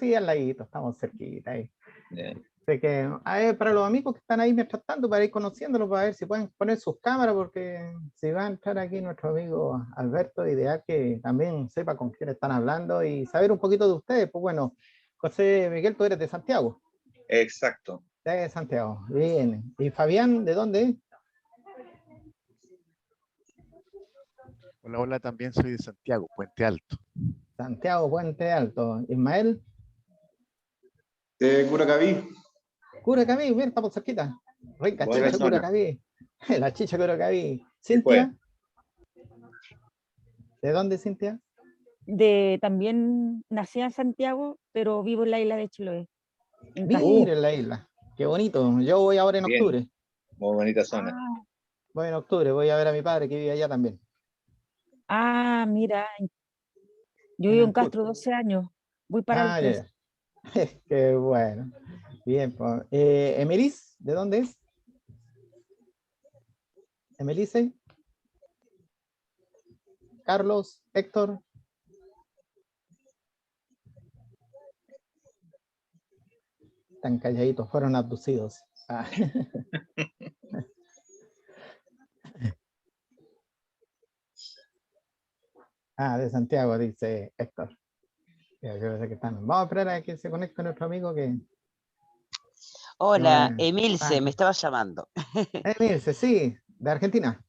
sí, al ladito, estamos cerquita ahí. Bien. Así que, a ver, para los amigos que están ahí mientras tanto, para ir conociéndolos, para ver si pueden poner sus cámaras, porque si va a entrar aquí nuestro amigo Alberto, ideal que también sepa con quién están hablando y saber un poquito de ustedes. Pues bueno, José Miguel, tú eres de Santiago. Exacto. De Santiago, bien. ¿Y Fabián, de dónde es? Hola, hola, también soy de Santiago, Puente Alto. Santiago, Puente Alto. Ismael, De Curacaví. Curacaví, bien, estamos cerquita. Rica Buena chicha zona. Curacaví. La chicha Curacaví. Sí, pues. Cintia, ¿de dónde, Cintia? También nací en Santiago, pero vivo en la isla de Chiloé. En Mira en la isla. Qué bonito. Yo voy ahora en Bien. octubre. Muy bonita zona. Voy en octubre, voy a ver a mi padre que vive allá también. Mira, yo En vivo en Ancud. Castro 12 años. Voy para el Ah, 13. ya. Qué bueno. Bien, pues. Emelis, ¿de dónde es? Emelice. Carlos, Héctor. Están calladitos, fueron abducidos. Ah. De Santiago, dice Héctor. Yo creo que están. Vamos a esperar a que se conecte nuestro amigo que... Hola, bueno. Emilce, me estabas llamando. Emilce, sí, de Argentina.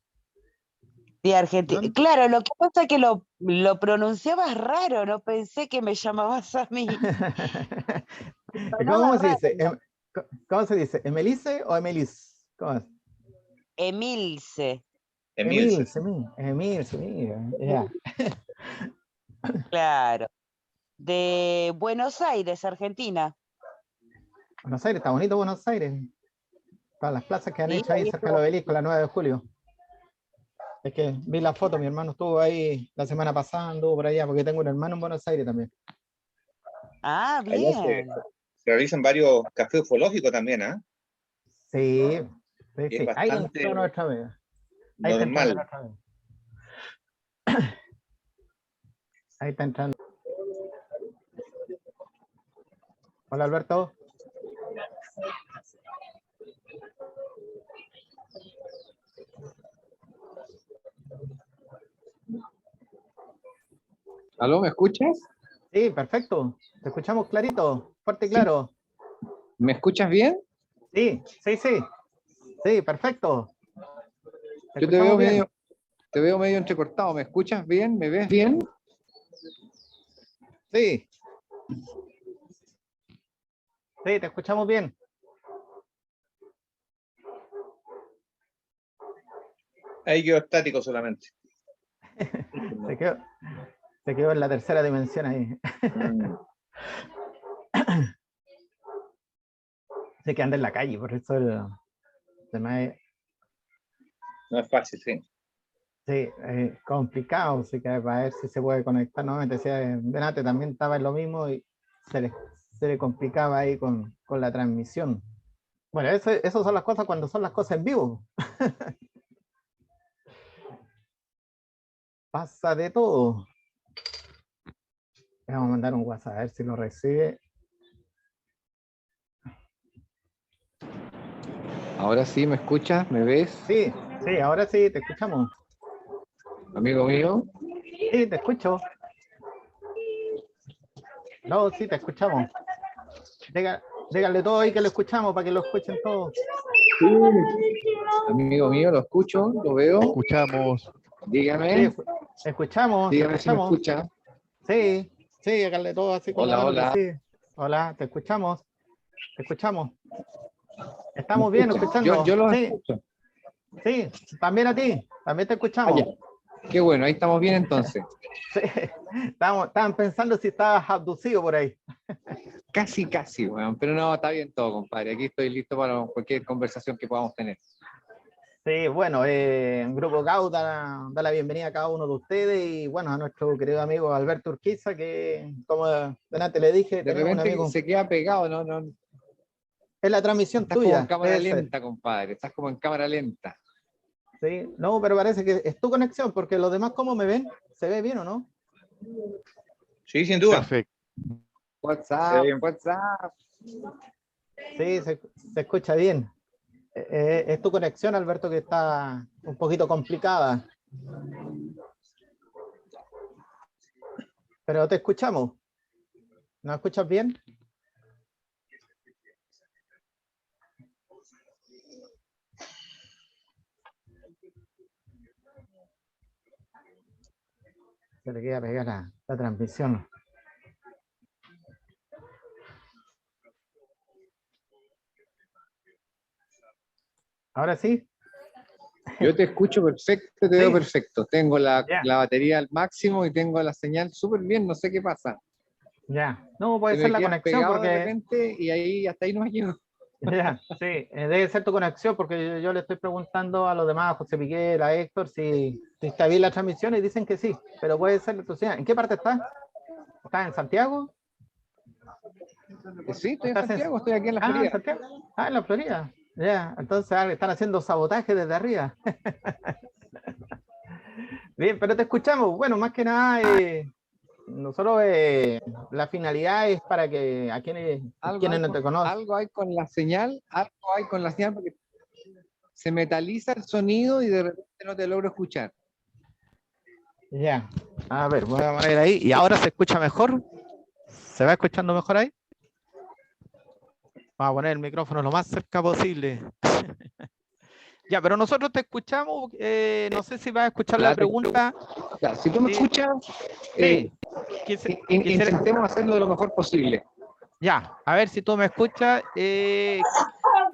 De Argentina. ¿Dónde? Claro, lo que pasa es que lo pronunciabas raro, no pensé que me llamabas a mí. Sonaba ¿Cómo se raro. dice? ¿Cómo se dice? ¿Emelice o Emelis? ¿Cómo es? Emilce, Emilce. Emilce, mira, ya. claro. De Buenos Aires, Argentina. Buenos Aires, está bonito Buenos Aires. Todas las plazas que han Sí, hecho ahí ahí cerca del obelisco, la 9 de julio. Es que vi la foto, mi hermano estuvo ahí la semana pasada, anduvo por allá, porque tengo un hermano en Buenos Aires también. Ah, Allá se bien. realizan varios cafés ufológicos también, ¿ah? Sí, sí, Es sí. Ahí bastante entró nuestra vez. Ahí está entrando normal. nuestra vez. Ahí está entrando. Hola, Alberto. ¿Aló, me escuchas? Sí, perfecto. Te escuchamos clarito, fuerte y Sí. claro. ¿Me escuchas bien? Sí, sí, sí. Sí, perfecto. Te Yo escuchamos bien. te veo medio entrecortado. ¿Me escuchas bien? ¿Me ves bien? Sí. Sí, te escuchamos bien. Ahí quedó estático solamente. Se quedó, se quedó en la tercera dimensión ahí. Se que anda en la calle, por eso se me No es fácil, sí. sí, complicado, así que para ver si se puede conectar nuevamente. Decía, Benate también estaba en lo mismo y se le complicaba ahí con la transmisión. Bueno, eso son las cosas cuando son las cosas en vivo. Pasa de todo. Le vamos a mandar un WhatsApp a ver si lo recibe. Ahora sí, ¿me escuchas? ¿Me ves? Sí, sí, ahora sí, te escuchamos. Amigo mío. Sí, te escucho. No, sí, te escuchamos. Díganle todo ahí que lo escuchamos para que lo escuchen todos. Amigo mío, lo escucho, lo veo. Escuchamos. Dígame. Sí, escuchamos, te Dígame si me escuchamos. escucha. Sí, sí, háganle todo así con la Hola, mano que hola. sí. Hola, te escuchamos. Te escuchamos. ¿Me Estamos bien escuchan? escuchando. Yo los Sí, escucho. sí, también a ti. También te Ah, escuchamos. ya. Qué bueno, ahí estamos bien entonces. Sí, estaban pensando si estabas abducido por ahí. Casi, bueno, pero no, está bien todo, compadre. Aquí estoy listo para cualquier conversación que podamos tener. Sí, bueno, Grupo GAU da la bienvenida a cada uno de ustedes y bueno, a nuestro querido amigo Alberto Urquiza, que como delante le dije, De tenemos un repente amigo. se queda pegado, ¿no? Es la transmisión Estás como en tuya, cámara debe ser. lenta, compadre. Estás como en cámara lenta. Sí, no, pero parece que es tu conexión, porque los demás, ¿cómo me ven? ¿Se ve bien o no? Sí, sin duda. Perfecto. WhatsApp, bien. WhatsApp. Sí, se escucha bien. Es tu conexión, Alberto, que está un poquito complicada. Pero te escuchamos. ¿Nos escuchas bien? Se le queda pegar la transmisión. Ahora sí. Yo te escucho perfecto, te Sí. veo perfecto. Tengo la Ya. batería al máximo y tengo la señal súper bien, no sé qué pasa. Ya. No, puede Se ser me la quedan conexión pegados de porque... repente y ahí hasta ahí no me llego. Ya, sí, debe ser tu conexión porque yo le estoy preguntando a los demás, a José Miguel, a Héctor, si está bien la transmisión y dicen que sí, pero puede ser de tu señal. ¿En qué parte estás? ¿Estás en Santiago? Sí, estoy en ¿Estás Santiago, estoy aquí en la en Florida. Santiago? Ah, en la Florida. Ya, entonces están haciendo sabotaje desde arriba. Bien, pero te escuchamos. Bueno, más que nada, nosotros la finalidad es para que a quienes no te conocen. Algo hay con la señal, porque se metaliza el sonido y de repente no te logro escuchar. Ya, a ver, voy a poner ahí. ¿Y ahora se escucha mejor? ¿Se va escuchando mejor ahí? Vamos a poner el micrófono lo más cerca posible. Ya, pero nosotros te escuchamos. No sé si vas a escuchar la pregunta. Claro, si tú me escuchas, Sí. intentemos hacerlo de lo mejor posible. Ya, a ver si tú me escuchas.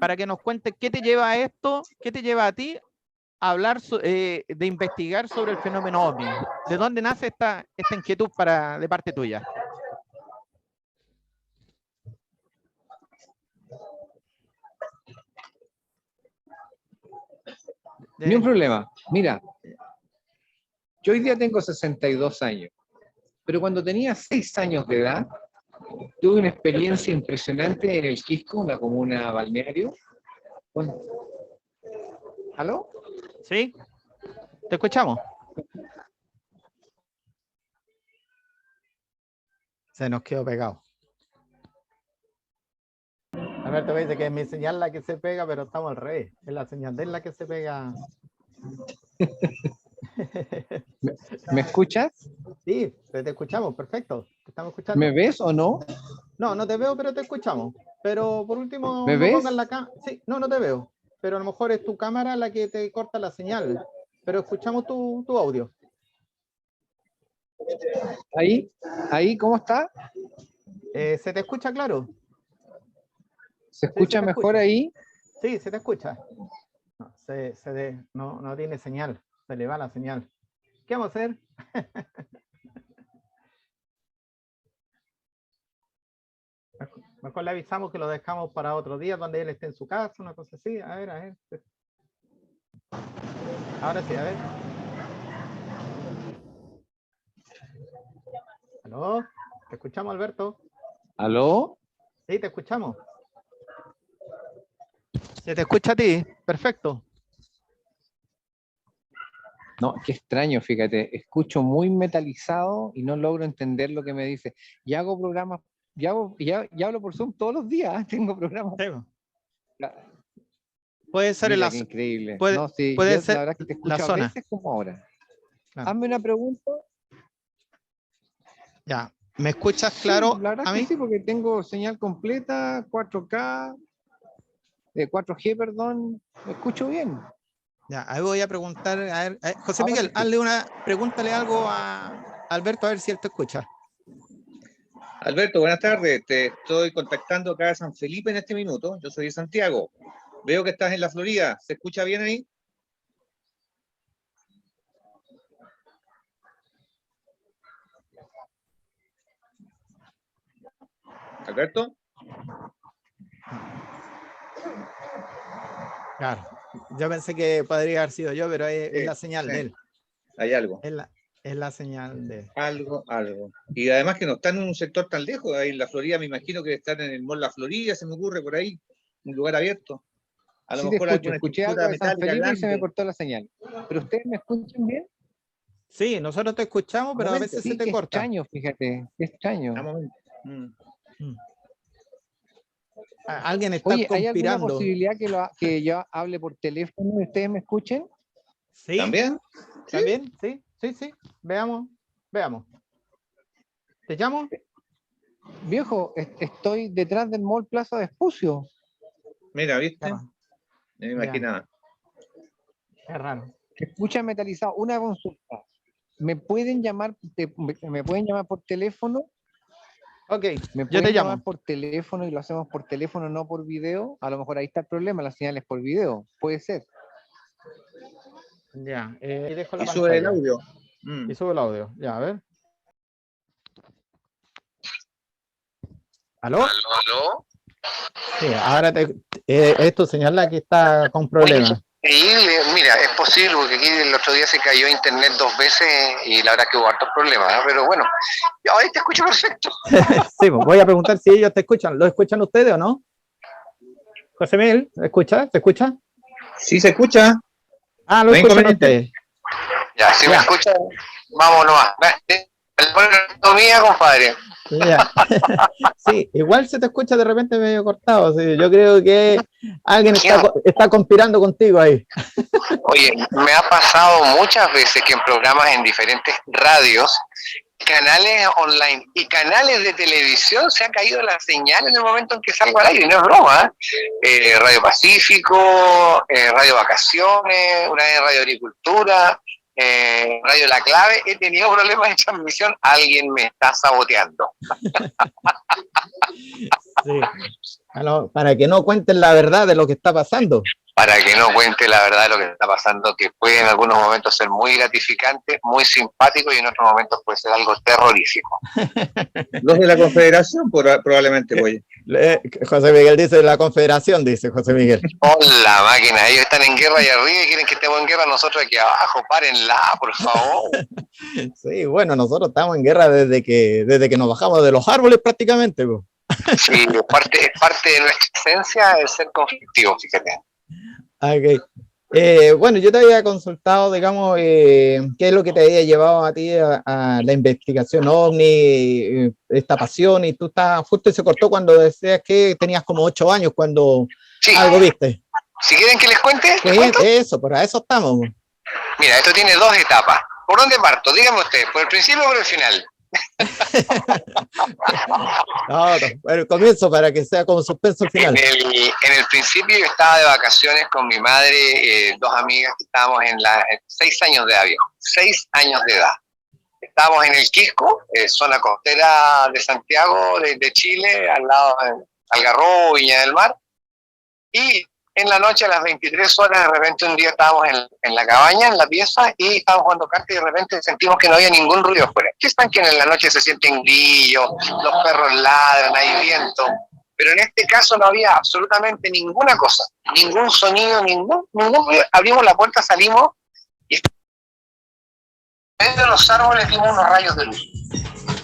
Para que nos cuentes qué te lleva a esto, qué te lleva a ti a hablar, de investigar sobre el fenómeno OVNI. ¿De dónde nace esta inquietud de parte tuya? Ni un problema. Mira, yo hoy día tengo 62 años, pero cuando tenía 6 años de edad, tuve una experiencia impresionante en el Quisco, una comuna balneario. Bueno, ¿aló? ¿Sí? ¿Te escuchamos? Se nos quedó pegado. Alberto me dice que es mi señal la que se pega, pero estamos al revés. Es la señal de él la que se pega. ¿Me escuchas? Sí, te escuchamos, perfecto. Te estamos escuchando. ¿Me ves o no? No, no te veo, pero te escuchamos. Pero por último, ¿Me no ves? pongas la cámara. Sí, no te veo. Pero a lo mejor es tu cámara la que te corta la señal. Pero escuchamos tu audio. Ahí, ¿cómo está? ¿Se te escucha claro? ¿Se escucha te mejor escucha. ahí? Sí, se te escucha. No tiene señal. Se le va la señal. ¿Qué vamos a hacer? Mejor le avisamos que lo dejamos para otro día donde él esté en su casa, una cosa así. A ver. Ahora sí, a ver. ¿Aló? ¿Te escuchamos, Alberto? ¿Aló? Sí, te escuchamos. ¿Se te escucha a ti? Perfecto. No, qué extraño, fíjate. Escucho muy metalizado y no logro entender lo que me dice. Y hago programas, ya hablo por Zoom todos los días. Tengo programas. Sí. Puede ser Mira, qué increíble. Puede ser la verdad que te escucho la zona. a veces como ahora. Claro. Hazme una pregunta. Ya. ¿Me escuchas claro? Sí, la verdad a que mí? sí, porque tengo señal completa, 4K, 4G, perdón. Me escucho bien. Ya, ahí voy a preguntar. A ver, José Ahora Miguel, sí. pregúntale algo a Alberto a ver si él te escucha. Alberto, buenas tardes. Te estoy contactando acá de San Felipe en este minuto. Yo soy de Santiago. Veo que estás en la Florida. ¿Se escucha bien ahí? ¿Alberto? Claro. Yo pensé que podría haber sido yo, pero es la señal de él. Hay algo. Es la señal de él. Algo. Y además que no están en un sector tan lejos. Ahí en la Florida me imagino que están en el Mall La Florida, se me ocurre por ahí. Un lugar abierto. A lo Sí, te mejor escucho. alguna Escuché estructura algo de San metálica Felipe y se me grande. cortó la señal. ¿Pero ustedes me escuchan bien? Sí, nosotros te escuchamos, pero a veces Sí, se te qué corta. extraño, fíjate. Qué extraño. A momento. Alguien está Oye, ¿hay alguna conspirando. posibilidad que yo hable por teléfono y ustedes me escuchen? ¿Sí? ¿También? ¿También? Sí, sí, sí. Veamos. ¿Te llamo? Viejo, estoy detrás del Mall Plaza de Espucio. Mira, ¿viste? Claro. No me imaginaba. Qué raro. Se escucha metalizado. Una consulta. ¿Me pueden llamar por teléfono? Ok, ¿Me yo pueden te llamar llamo. por teléfono y lo hacemos por teléfono, no por video? A lo mejor ahí está el problema, la señal es por video. Puede ser. Ya, y dejo la Y sube el pantalla. audio. Y sube el audio. Ya, a ver. ¿Aló? ¿Aló? Sí, ahora es tu señal la que está con problemas. Increíble, mira, es posible porque aquí el otro día se cayó internet 2 veces y la verdad que hubo hartos problemas, ¿no? Pero bueno, yo ahí te escucho perfecto. Sí, pues voy a preguntar si ellos te escuchan. ¿Lo escuchan ustedes o no? José Miguel, ¿escucha? ¿Se escucha? Sí, se escucha. Ah, lo No hay escuchan inconveniente. ustedes. Ya, si me Ya. escuchan, vamos nomás. La mía, compadre. Ya. Sí, igual se te escucha de repente medio cortado. Sí, yo creo que alguien está conspirando contigo ahí. Oye, me ha pasado muchas veces que en programas en diferentes radios, canales online y canales de televisión se ha caído la señal en el momento en que salgo al aire, no es broma. Radio Pacífico, Radio Vacaciones, una vez Radio Agricultura, Radio La Clave, he tenido problemas de transmisión, alguien me está saboteando. Sí. Para que no cuenten la verdad de lo que está pasando. Para que no cuente la verdad de lo que está pasando, que puede en algunos momentos ser muy gratificante, muy simpático y en otros momentos puede ser algo terrorífico. Los de la Confederación probablemente, oye. José Miguel dice la Confederación, dice José Miguel. Hola, máquina, ellos están en guerra allá arriba y quieren que estemos en guerra nosotros aquí abajo, párenla, por favor. Sí, bueno, nosotros estamos en guerra desde que nos bajamos de los árboles prácticamente. Po. Sí, es parte de nuestra esencia el ser conflictivo, fíjate. Okay. Bueno, yo te había consultado, digamos, qué es lo que te había llevado a ti a la investigación OVNI, esta pasión, y tú estás, justo se cortó cuando decías que tenías como 8 años cuando sí. Algo viste. Si quieren que les cuente, ¿les cuento? Eso, por eso estamos. Mira, esto tiene 2 etapas. ¿Por dónde parto? Dígame usted, ¿por el principio o por el final? No, bueno, comienzo para que sea como suspenso al final. En el principio yo estaba de vacaciones con mi madre, 2 amigas que estábamos en 6 años de edad, viejo, 6 años de edad. Estábamos en el Quisco, zona costera de Santiago, de Chile, al lado de Algarrobo, Viña del Mar, y en la noche a las 23 horas, de repente un día estábamos en la cabaña, en la pieza, y estábamos jugando cartas y de repente sentimos que no había ningún ruido afuera. ¿Qué están que en la noche se sienten grillos, los perros ladran, hay viento? Pero en este caso no había absolutamente ninguna cosa, ningún sonido, ningún ruido. Abrimos la puerta, salimos, y en medio de los árboles vimos unos rayos de luz.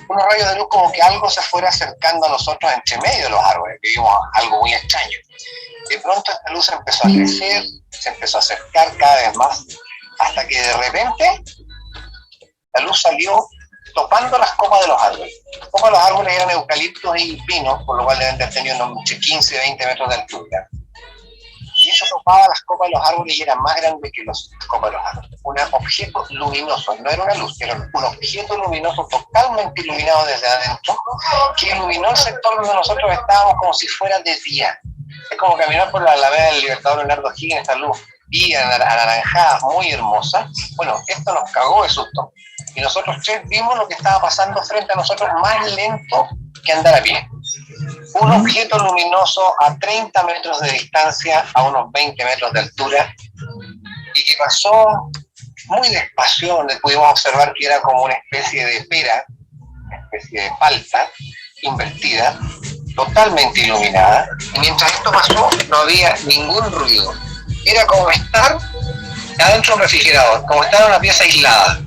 Unos rayos de luz como que algo se fuera acercando a nosotros entre medio de los árboles, que vimos algo muy extraño. De pronto esta luz empezó a crecer, se empezó a acercar cada vez más, hasta que de repente la luz salió topando las copas de los árboles. Las copas de los árboles eran eucaliptos y pinos, por lo cual deben haber tenido unos 15 o 20 metros de altura. Y eso topaba las copas de los árboles y era más grande que las copas de los árboles. Un objeto luminoso, no era una luz, era un objeto luminoso totalmente iluminado desde adentro, que iluminó el sector donde nosotros estábamos como si fuera de día. Es como caminar por la Alameda del Libertador Leonardo Higgins, esta luz vía anaranjada, muy hermosa. Bueno, esto nos cagó de susto. Y nosotros 3 vimos lo que estaba pasando frente a nosotros más lento que andar a pie. Un objeto luminoso a 30 metros de distancia, a unos 20 metros de altura, y que pasó muy despacio, donde pudimos observar que era como una especie de pera, una especie de palta invertida, totalmente iluminada, y mientras esto pasó no había ningún ruido. Era como estar adentro de un refrigerador, como estar en una pieza aislada.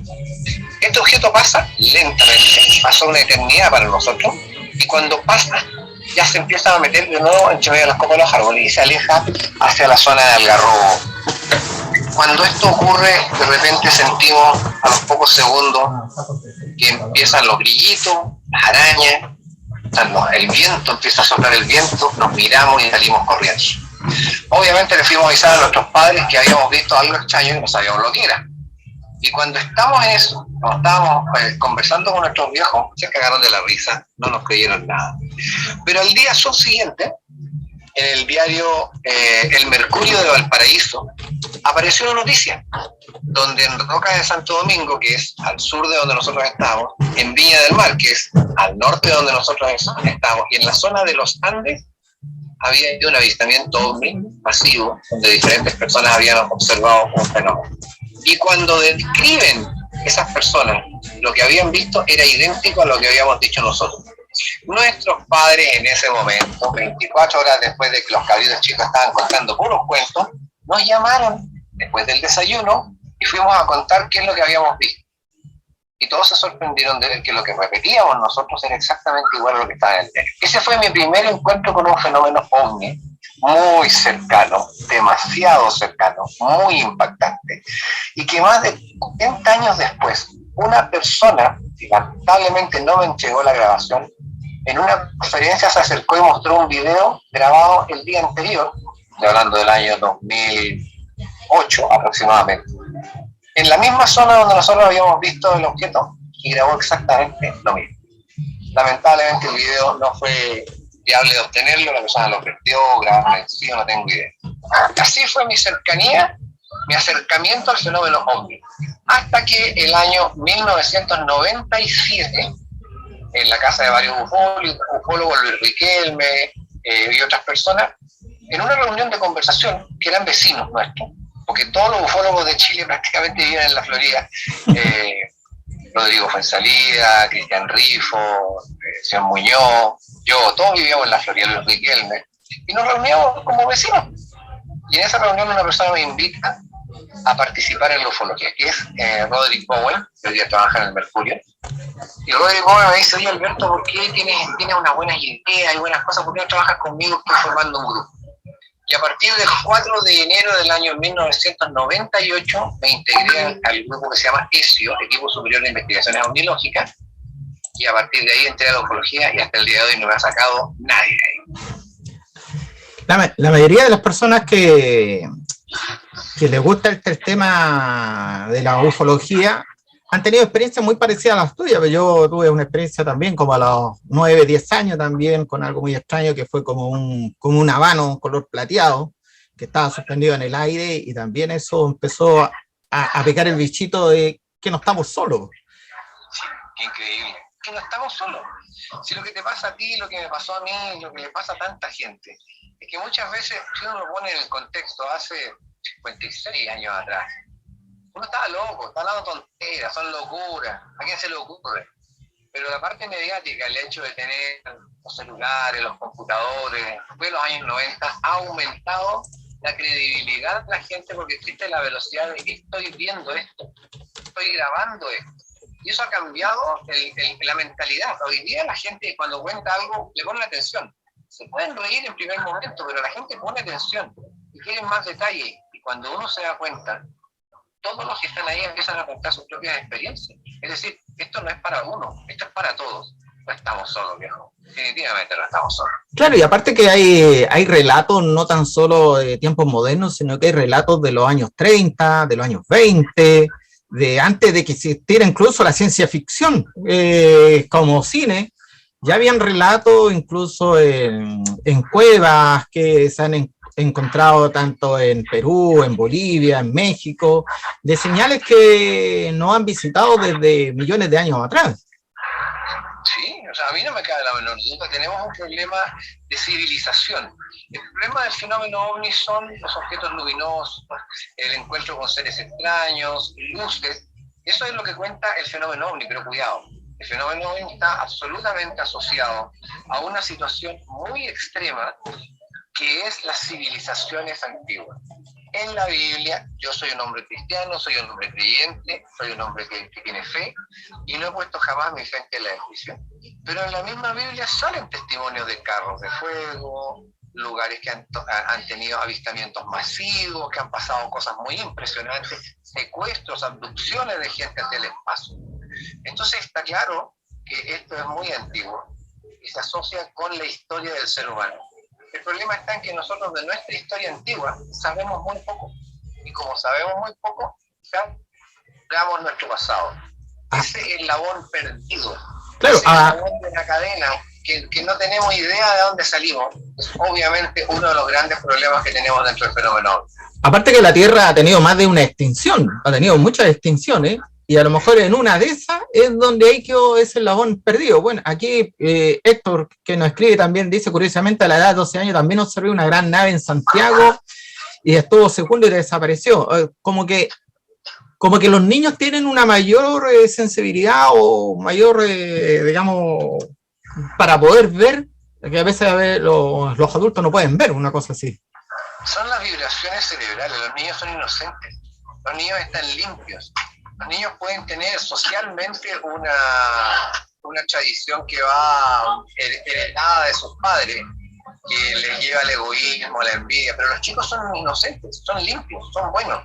Este objeto pasa lentamente, pasó una eternidad para nosotros, y cuando pasa ya se empieza a meter de nuevo entre medio de las copas de los árboles y se aleja hacia la zona de Algarrobo. Cuando esto ocurre, de repente sentimos a los pocos segundos que empiezan los grillitos, las arañas, el viento, empieza a soplar el viento, nos miramos y salimos corriendo. Obviamente le fuimos a avisar a nuestros padres que habíamos visto algo extraño y no sabíamos lo que era. Y cuando estamos en eso, cuando estábamos conversando con nuestros viejos, se cagaron de la risa, no nos creyeron nada. Pero al día subsiguiente, en el diario El Mercurio de Valparaíso, apareció una noticia, donde en Rocas de Santo Domingo, que es al sur de donde nosotros estamos, en Viña del Mar, que es al norte de donde nosotros estamos, y en la zona de los Andes, había un avistamiento ovni masivo, donde diferentes personas habían observado un fenómeno. Y cuando describen esas personas, lo que habían visto era idéntico a lo que habíamos dicho nosotros. Nuestros padres en ese momento, 24 horas después de que los cabritos chicos estaban contando puros cuentos, nos llamaron después del desayuno y fuimos a contar qué es lo que habíamos visto. Y todos se sorprendieron de ver que lo que repetíamos nosotros era exactamente igual a lo que estaba en el diario. Ese fue mi primer encuentro con un fenómeno ovni, muy cercano, demasiado cercano, muy impactante. Y que más de 70 años después, una persona, y lamentablemente no me entregó la grabación, en una conferencia se acercó y mostró un video grabado el día anterior, estoy hablando del año 2008 aproximadamente, en la misma zona donde nosotros habíamos visto el objeto, y grabó exactamente lo mismo. Lamentablemente el video no fue viable de obtenerlo, la persona lo perdió, grabarlo en sí, no tengo idea. Así fue mi cercanía, mi acercamiento al fenómeno ovni, hasta que el año 1997, en la casa de varios ufólogos, Luis Riquelme y otras personas, en una reunión de conversación, que eran vecinos nuestros, porque todos los ufólogos de Chile prácticamente vivían en la Florida, Rodrigo Fuenzalida, Cristian Rifo, señor Muñoz, yo, todos vivíamos en la Florida, Luis Riquelme, y nos reuníamos como vecinos. Y en esa reunión una persona me invita a participar en la ufología, que es Roderick Bowen, que hoy día trabaja en el Mercurio. Y Roderick Bowen me dice: oye, Alberto, ¿por qué tienes unas buenas ideas y buenas cosas? ¿Por qué no trabajas conmigo? Estoy formando un grupo. Y a partir del 4 de enero del año 1998 me integré al grupo que se llama ESIO, Equipo Superior de Investigaciones Ovnilógicas, y a partir de ahí entré a la ufología y hasta el día de hoy no me ha sacado nadie de ahí. La mayoría de las personas que les gusta el tema de la ufología han tenido experiencias muy parecidas a las tuyas, pero yo tuve una experiencia también como a los 9, 10 años también, con algo muy extraño que fue como un habano color plateado que estaba suspendido en el aire, y también eso empezó a pegar el bichito de que no estamos solos. Sí, qué increíble, que no estamos solos. Si lo que te pasa a ti, lo que me pasó a mí, lo que le pasa a tanta gente, es que muchas veces, si uno lo pone en el contexto, hace 56 años atrás, uno estaba loco, está hablando tonteras, son locuras, ¿a quién se le ocurre? Pero la parte mediática, el hecho de tener los celulares, los computadores, después de los años 90, ha aumentado la credibilidad de la gente, porque existe la velocidad de que estoy viendo esto, estoy grabando esto. Y eso ha cambiado la mentalidad. Hoy día la gente, cuando cuenta algo, le pone atención. Se pueden reír en primer momento, pero la gente pone atención y quieren más detalle. Y cuando uno se da cuenta, todos los que están ahí empiezan a contar sus propias experiencias. Es decir, esto no es para uno, esto es para todos. No estamos solos, viejo. Definitivamente no estamos solos. Claro, y aparte que hay relatos no tan solo de tiempos modernos, sino que hay relatos de los años 30, de los años 20, de antes de que existiera incluso la ciencia ficción como cine. Ya habían relatos incluso en cuevas que se han encontrado tanto en Perú, en Bolivia, en México, de señales que no han visitado desde millones de años atrás. Sí, o sea, a mí no me cabe la menor duda. Tenemos un problema de civilización. El problema del fenómeno ovni son los objetos luminosos, el encuentro con seres extraños, luces. Eso es lo que cuenta el fenómeno ovni, pero cuidado. El fenómeno ovni está absolutamente asociado a una situación muy extrema, que es las civilizaciones antiguas. En la Biblia, yo soy un hombre cristiano, soy un hombre creyente, soy un hombre que tiene fe, y no he puesto jamás mi frente en la juicio. Pero en la misma Biblia salen testimonios de carros de fuego, lugares que han tenido avistamientos masivos, que han pasado cosas muy impresionantes, secuestros, abducciones de gente hacia el espacio. Entonces está claro que esto es muy antiguo. y se asocia con la historia del ser humano. El problema está en que nosotros de nuestra historia antigua sabemos muy poco, y como sabemos muy poco, ya veamos nuestro pasado. Ese eslabón perdido, Claro, ese eslabón de la cadena que no tenemos idea de dónde salimos, es obviamente uno de los grandes problemas que tenemos dentro del fenómeno. aparte que la Tierra ha tenido más de una extinción, ha tenido muchas extinciones, y a lo mejor en una de esas es donde hay quedó ese eslabón perdido. Bueno, aquí Héctor, que nos escribe también, dice curiosamente a la edad de 12 años también observé una gran nave en Santiago y estuvo segundo y desapareció. Como que los niños tienen una mayor sensibilidad o mayor, digamos, para poder ver, que a veces los adultos no pueden ver una cosa así. Son las vibraciones cerebrales, los niños son inocentes, los niños están limpios, los niños pueden tener socialmente una tradición que va heredada de sus padres, que les lleva al egoísmo, la envidia, pero los chicos son inocentes, son limpios, son buenos.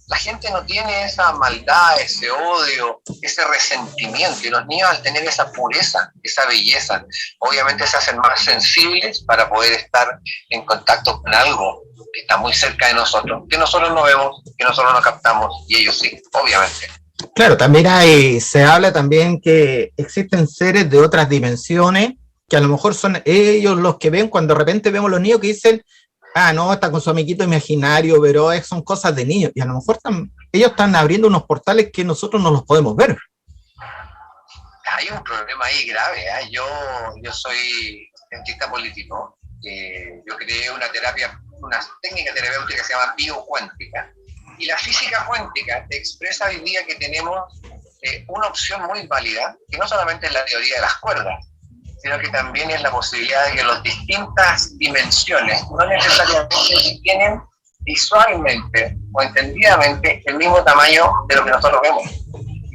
La gente no tiene esa maldad, ese odio, ese resentimiento, y los niños al tener esa pureza, esa belleza, obviamente se hacen más sensibles para poder estar en contacto con algo que está muy cerca de nosotros, que nosotros no vemos, que nosotros no captamos, y ellos sí, obviamente. Claro, también se habla también que existen seres de otras dimensiones, que a lo mejor son ellos los que ven, cuando de repente vemos los niños que dicen, no, está con su amiguito imaginario, pero son cosas de niños, y a lo mejor ellos están abriendo unos portales que nosotros no los podemos ver. Hay un problema ahí grave, ¿eh? Yo soy cientista político, yo creé una técnica terapéutica que se llama biocuántica, y la física cuántica te expresa hoy día que tenemos una opción muy válida, que no solamente es la teoría de las cuerdas, sino que también es la posibilidad de que las distintas dimensiones no necesariamente tienen visualmente o entendidamente el mismo tamaño de lo que nosotros vemos.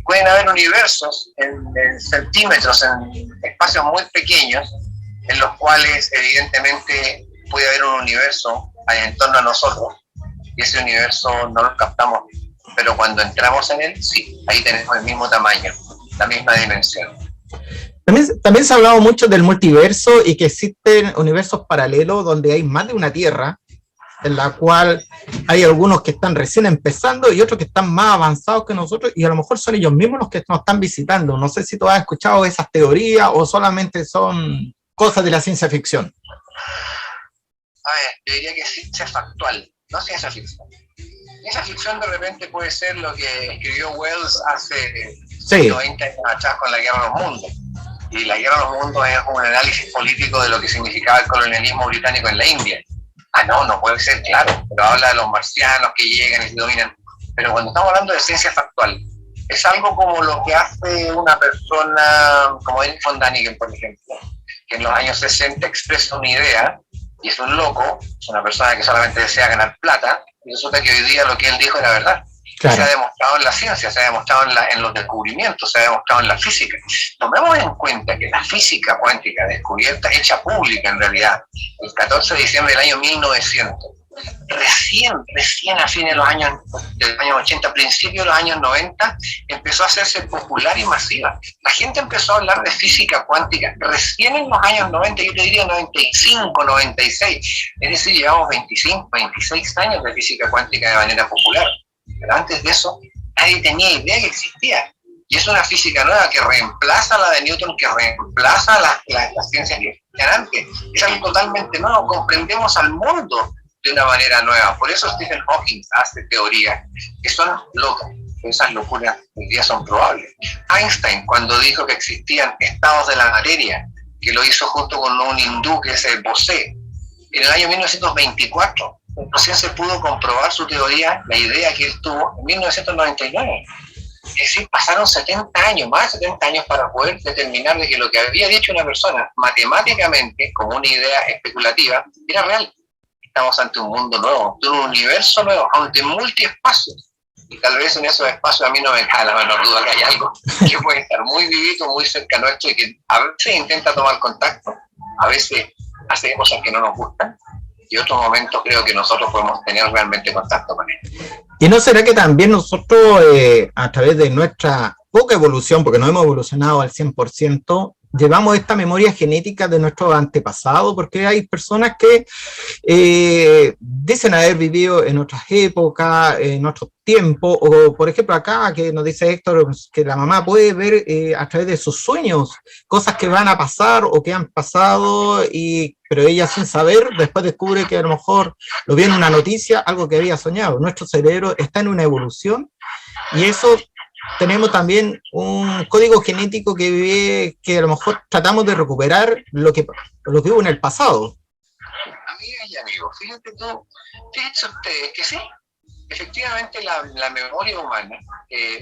Pueden haber universos en centímetros, en espacios muy pequeños, en los cuales evidentemente puede haber un universo en torno a nosotros, y ese universo no lo captamos, pero cuando entramos en él, sí, ahí tenemos el mismo tamaño, la misma dimensión. También se ha hablado mucho del multiverso y que existen universos paralelos donde hay más de una Tierra, en la cual hay algunos que están recién empezando y otros que están más avanzados que nosotros, y a lo mejor son ellos mismos los que nos están visitando. No sé si tú has escuchado esas teorías o solamente son cosas de la ciencia ficción. A ver, yo diría que es ciencia factual, no ciencia ficción. Ciencia ficción de repente puede ser lo que escribió Wells hace 90 años atrás con la Guerra de los Mundos. Y la Guerra de los Mundos es un análisis político de lo que significaba el colonialismo británico en la India. No puede ser, claro, pero habla de los marcianos que llegan y se dominan. Pero cuando estamos hablando de ciencia factual, es algo como lo que hace una persona como Erich von Däniken, por ejemplo, que en los años 60 expresa una idea, y es un loco, es una persona que solamente desea ganar plata, y resulta que hoy día lo que él dijo era verdad. Claro. Se ha demostrado en la ciencia, se ha demostrado en los descubrimientos, se ha demostrado en la física. Tomemos en cuenta que la física cuántica descubierta, hecha pública en realidad, el 14 de diciembre del año 1900, recién a fines de los años 80, principios de los años 90, empezó a hacerse popular y masiva. La gente empezó a hablar de física cuántica recién en los años 90, yo te diría 95, 96, es decir, llevamos 25, 26 años de física cuántica de manera popular. Pero antes de eso, nadie tenía idea que existía. Y es una física nueva que reemplaza la de Newton, que reemplaza las ciencias que existían antes. Es algo totalmente nuevo. Comprendemos al mundo de una manera nueva. Por eso Stephen Hawking hace teorías que son locas. Esas locuras hoy día son probables. Einstein, cuando dijo que existían estados de la materia, que lo hizo junto con un hindú que es el Bose, en el año 1924, recién se pudo comprobar su teoría, la idea que él tuvo en 1999. Es decir, pasaron 70 años, más de 70 años para poder determinar de que lo que había dicho una persona matemáticamente, como una idea especulativa, era real. Estamos ante un mundo nuevo, ante un universo nuevo, ante multiespacios. Y tal vez en esos espacios a mí no me cae la menor duda que hay algo que puede estar muy vivito, muy cerca nuestro y que a veces intenta tomar contacto, a veces hace cosas que no nos gustan. Y otros momentos creo que nosotros podemos tener realmente contacto con él. ¿Y no será que también nosotros, a través de nuestra poca evolución, porque no hemos evolucionado al 100%, llevamos esta memoria genética de nuestros antepasados, porque hay personas que dicen haber vivido en otras épocas, en otros tiempos, o por ejemplo acá que nos dice Héctor que la mamá puede ver a través de sus sueños cosas que van a pasar o que han pasado, pero ella sin saber después descubre que a lo mejor lo vio en una noticia, algo que había soñado. Nuestro cerebro está en una evolución y eso tenemos también un código genético que a lo mejor tratamos de recuperar lo que hubo en el pasado. Amigas y amigos, fíjense ustedes que sí, efectivamente la memoria humana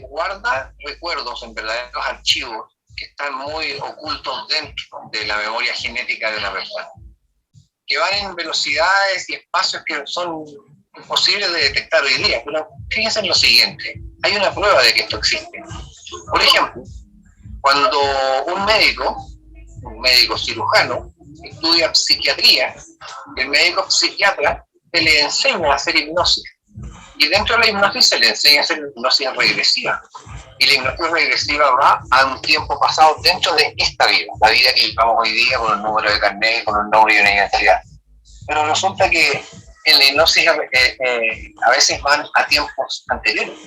guarda recuerdos en verdaderos archivos que están muy ocultos dentro de la memoria genética de una persona, que van en velocidades y espacios que son imposibles de detectar hoy día. Pero fíjense en lo siguiente, hay una prueba de que esto existe. Por ejemplo, cuando un médico cirujano estudia psiquiatría, el médico psiquiatra se le enseña a hacer hipnosis, y dentro de la hipnosis se le enseña a hacer hipnosis regresiva, y la hipnosis regresiva va a un tiempo pasado dentro de esta vida, la vida que llevamos hoy día con el número de carnet, con el nombre y una identidad. Pero resulta que en la hipnosis a veces van a tiempos anteriores,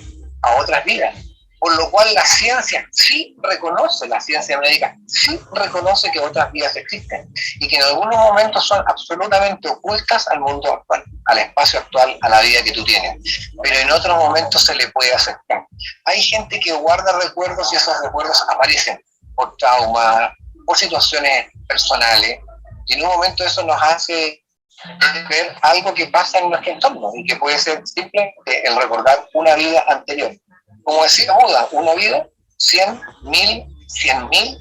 a otras vidas, por lo cual la ciencia sí reconoce, la ciencia médica sí reconoce que otras vidas existen y que en algunos momentos son absolutamente ocultas al mundo actual, al espacio actual, a la vida que tú tienes, pero en otros momentos se le puede aceptar. Hay gente que guarda recuerdos y esos recuerdos aparecen por trauma, por situaciones personales, y en un momento eso nos hace ver algo que pasa en nuestro entorno y que puede ser simplemente el recordar una vida anterior. Como decía Buda, una vida, 100, 1000, 100.000,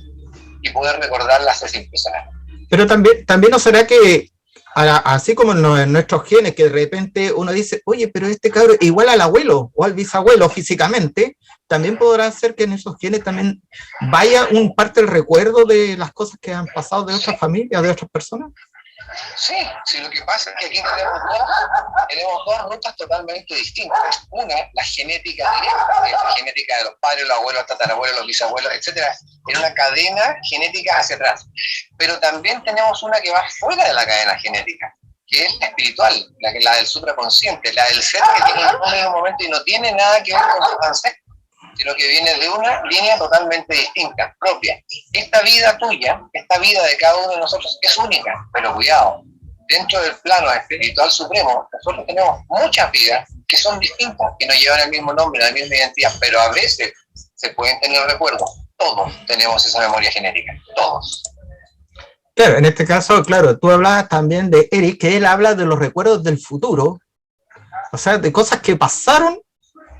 y poder recordarlas es impresionante. Pero también ¿no será que, así como en nuestros genes, que de repente uno dice, oye, pero este cabro es igual al abuelo o al bisabuelo físicamente, también podrá ser que en esos genes también vaya un parte del recuerdo de las cosas que han pasado de otras familias, de otras personas? Sí, lo que pasa es que aquí tenemos dos rutas totalmente distintas. Una, la genética directa, que es la genética de los padres, los abuelos, los tatarabuelos, los bisabuelos, etcétera, en una cadena genética hacia atrás. Pero también tenemos una que va fuera de la cadena genética, que es la espiritual, la del supraconsciente, la del ser que tiene un momento y no tiene nada que ver con sus ancestros, sino que viene de una línea totalmente distinta, propia. Esta vida tuya, esta vida de cada uno de nosotros es única, pero cuidado, dentro del plano espiritual supremo, nosotros tenemos muchas vidas que son distintas, que no llevan el mismo nombre, la misma identidad, pero a veces se pueden tener recuerdos. Todos tenemos esa memoria genética, todos. Claro, en este caso, claro, tú hablabas también de Eric, que él habla de los recuerdos del futuro, o sea, de cosas que pasaron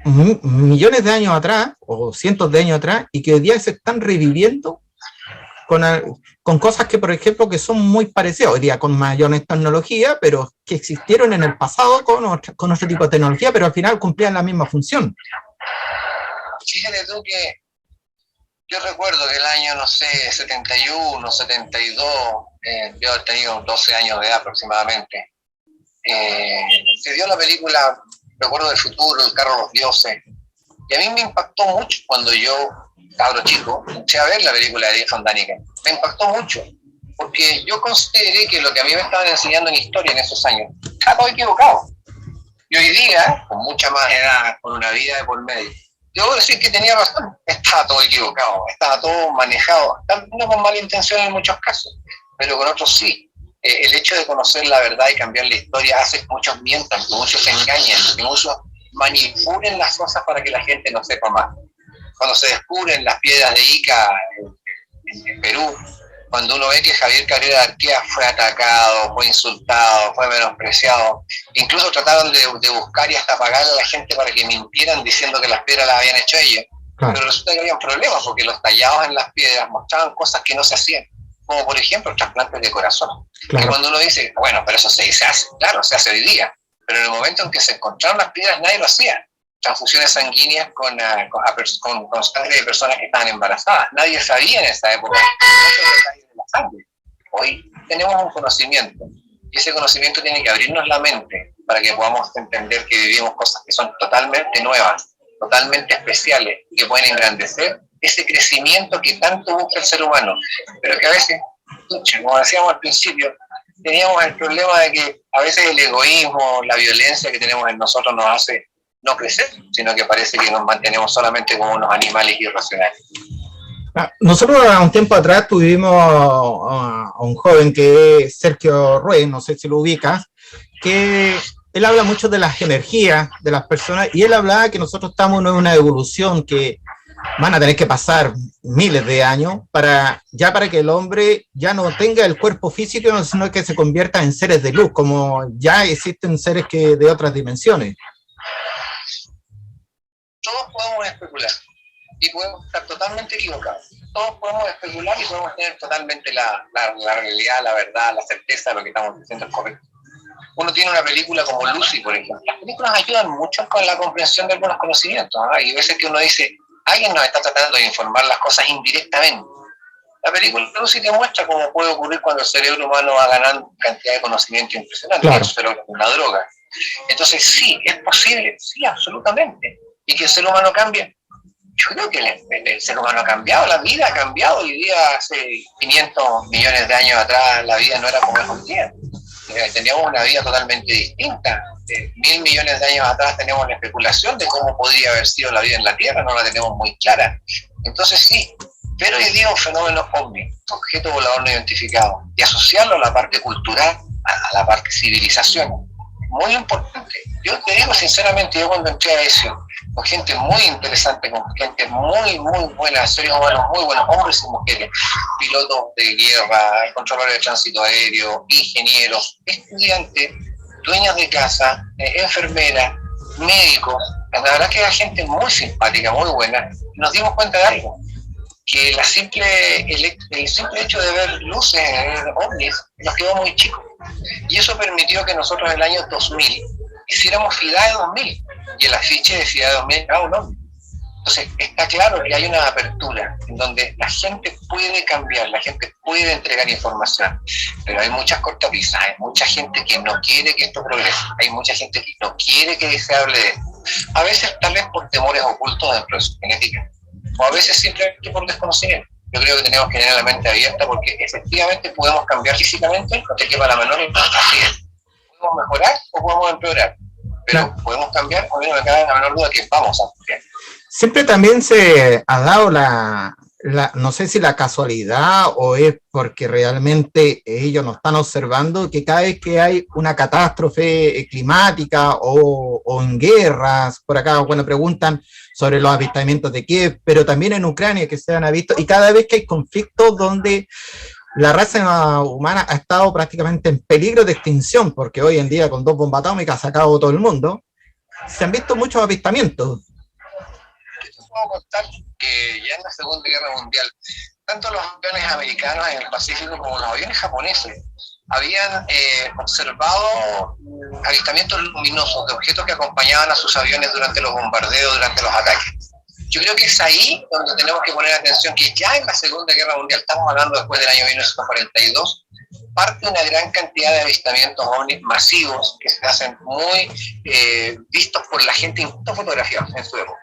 millones de años atrás, o cientos de años atrás, y que hoy día se están reviviendo con cosas que, por ejemplo, que son muy parecidas, hoy día con mayor tecnología, pero que existieron en el pasado con otro tipo de tecnología, pero al final cumplían la misma función. Fíjate tú que yo recuerdo que el año, no sé, 71, 72, yo he tenido 12 años de edad aproximadamente, se dio la película Recuerdo del Futuro, El Carro de los Dioses, y a mí me impactó mucho cuando yo, cabro chico, empecé a ver la película de Dick Van Daniken. Me impactó mucho, porque yo consideré que lo que a mí me estaban enseñando en historia en esos años estaba todo equivocado. Y hoy día, con mucha más edad, con una vida de por medio, debo decir que tenía razón, estaba todo equivocado, estaba todo manejado, no con mala intención en muchos casos, pero con otros sí. El hecho de conocer la verdad y cambiar la historia hace que muchos mientan, que muchos se engañen, que muchos manipulen las cosas para que la gente no sepa más. Cuando se descubren las piedras de Ica en Perú, cuando uno ve que Javier Cabrera de Arquea fue atacado, fue insultado, fue menospreciado, incluso trataron de buscar y hasta pagarle a la gente para que mintieran diciendo que las piedras las habían hecho ellos. Pero resulta que había un problema porque los tallados en las piedras mostraban cosas que no se hacían, como por ejemplo trasplantes de corazón. Y cuando uno dice, bueno, pero eso se hace, claro, se hace hoy día, pero en el momento en que se encontraron las piedras nadie lo hacía. Transfusiones sanguíneas con sangre de personas que estaban embarazadas. Nadie sabía en esa época muchos detalles de la sangre. Hoy tenemos un conocimiento, y ese conocimiento tiene que abrirnos la mente para que podamos entender que vivimos cosas que son totalmente nuevas, totalmente especiales, y que pueden engrandecer ese crecimiento que tanto busca el ser humano, pero que a veces, como decíamos al principio, teníamos el problema de que a veces el egoísmo, la violencia que tenemos en nosotros nos hace no crecer, sino que parece que nos mantenemos solamente como unos animales irracionales. Nosotros un tiempo atrás tuvimos a un joven que es Sergio Ruiz, no sé si lo ubicas, que él habla mucho de las energías de las personas, y él hablaba que nosotros estamos en una evolución que van a tener que pasar miles de años para que el hombre ya no tenga el cuerpo físico, sino que se convierta en seres de luz, como ya existen seres de otras dimensiones. Todos podemos especular y podemos estar totalmente equivocados. Todos podemos especular y podemos tener totalmente la realidad, la verdad, la certeza de lo que estamos diciendo es correcto. Uno tiene una película como Lucy, por ejemplo. Las películas ayudan mucho con la comprensión de algunos conocimientos, ¿no? Y a veces que uno dice, alguien nos está tratando de informar las cosas indirectamente. La película Lucy te muestra cómo puede ocurrir cuando el cerebro humano va ganando cantidad de conocimiento impresionante, claro. Pero con la droga. Entonces sí, es posible, sí, absolutamente. ¿Y que el ser humano cambie? Yo creo que el ser humano ha cambiado, la vida ha cambiado. Hoy día, hace 500 millones de años atrás, la vida no era como es hoy día. Teníamos una vida totalmente distinta. 1000 millones de años atrás teníamos la especulación de cómo podría haber sido la vida en la Tierra, no la tenemos muy clara. Entonces sí, pero hoy día un fenómeno ovni, objeto volador no identificado, y asociarlo a la parte cultural, a la parte civilización, muy importante. Yo te digo sinceramente, yo cuando entré a ESIO, con gente muy interesante, con gente muy buena, seres humanos muy buenos, hombres y mujeres, pilotos de guerra, controladores de tránsito aéreo, ingenieros, estudiantes, dueñas de casa, enfermeras, médicos. La verdad que era gente muy simpática, muy buena. Nos dimos cuenta de algo, que el simple hecho de ver luces, ovnis, nos quedó muy chicos. Y eso permitió que nosotros en el año 2000 hiciéramos FIDAE 2000, y el afiche de FIDAE 2000 era un ovni. Entonces está claro que hay una apertura en donde la gente puede cambiar, la gente puede entregar información, pero hay muchas cortapisas, hay mucha gente que no quiere que esto progrese, hay mucha gente que no quiere que se hable de esto, a veces tal vez por temores ocultos dentro de su genética, o a veces simplemente por desconocimiento. Yo creo que tenemos que tener la mente abierta porque efectivamente podemos cambiar físicamente, no te quepa la menor duda. Podemos mejorar o podemos empeorar, pero podemos cambiar, a mí no me cabe la menor duda que vamos a cambiar. Siempre también se ha dado no sé si la casualidad o es porque realmente ellos nos están observando, que cada vez que hay una catástrofe climática o en guerras, por acá, bueno, preguntan sobre los avistamientos de Kiev, pero también en Ucrania que se han visto, y cada vez que hay conflictos donde la raza humana ha estado prácticamente en peligro de extinción, porque hoy en día con 2 bombas atómicas se ha acabado todo el mundo, se han visto muchos avistamientos. Puedo contar que ya en la Segunda Guerra Mundial, tanto los aviones americanos en el Pacífico como los aviones japoneses habían observado avistamientos luminosos de objetos que acompañaban a sus aviones durante los bombardeos, durante los ataques. Yo creo que es ahí donde tenemos que poner atención, que ya en la Segunda Guerra Mundial, estamos hablando después del año 1942, parte una gran cantidad de avistamientos ovnis masivos que se hacen muy vistos por la gente, incluso fotografiados en su época.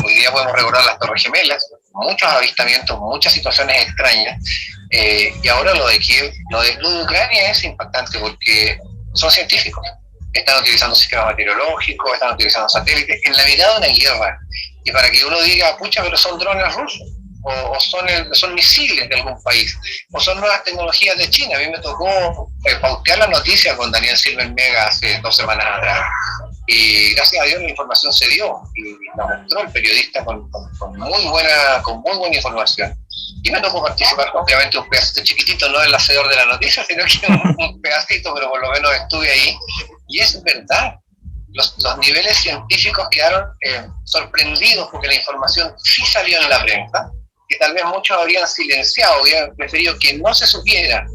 Hoy día podemos recordar las Torres Gemelas, muchos avistamientos, muchas situaciones extrañas, y ahora lo de Kiev, lo de Ucrania es impactante porque son científicos, están utilizando sistemas meteorológicos, están utilizando satélites en la mirada de una guerra, y para que uno diga, pucha, pero son drones rusos, o son misiles de algún país, o son nuevas tecnologías de China. A mí me tocó pautear la noticia con Daniel Silvermega hace 2 semanas atrás, y gracias a Dios la información se dio, y la mostró el periodista con muy buena información. Y me tocó participar, obviamente, un pedacito chiquitito, no el hacedor de la noticia, sino que un pedacito, pero por lo menos estuve ahí, y es verdad. Los niveles científicos quedaron sorprendidos porque la información sí salió en la prensa, que tal vez muchos habrían silenciado, habrían preferido que no se supiera,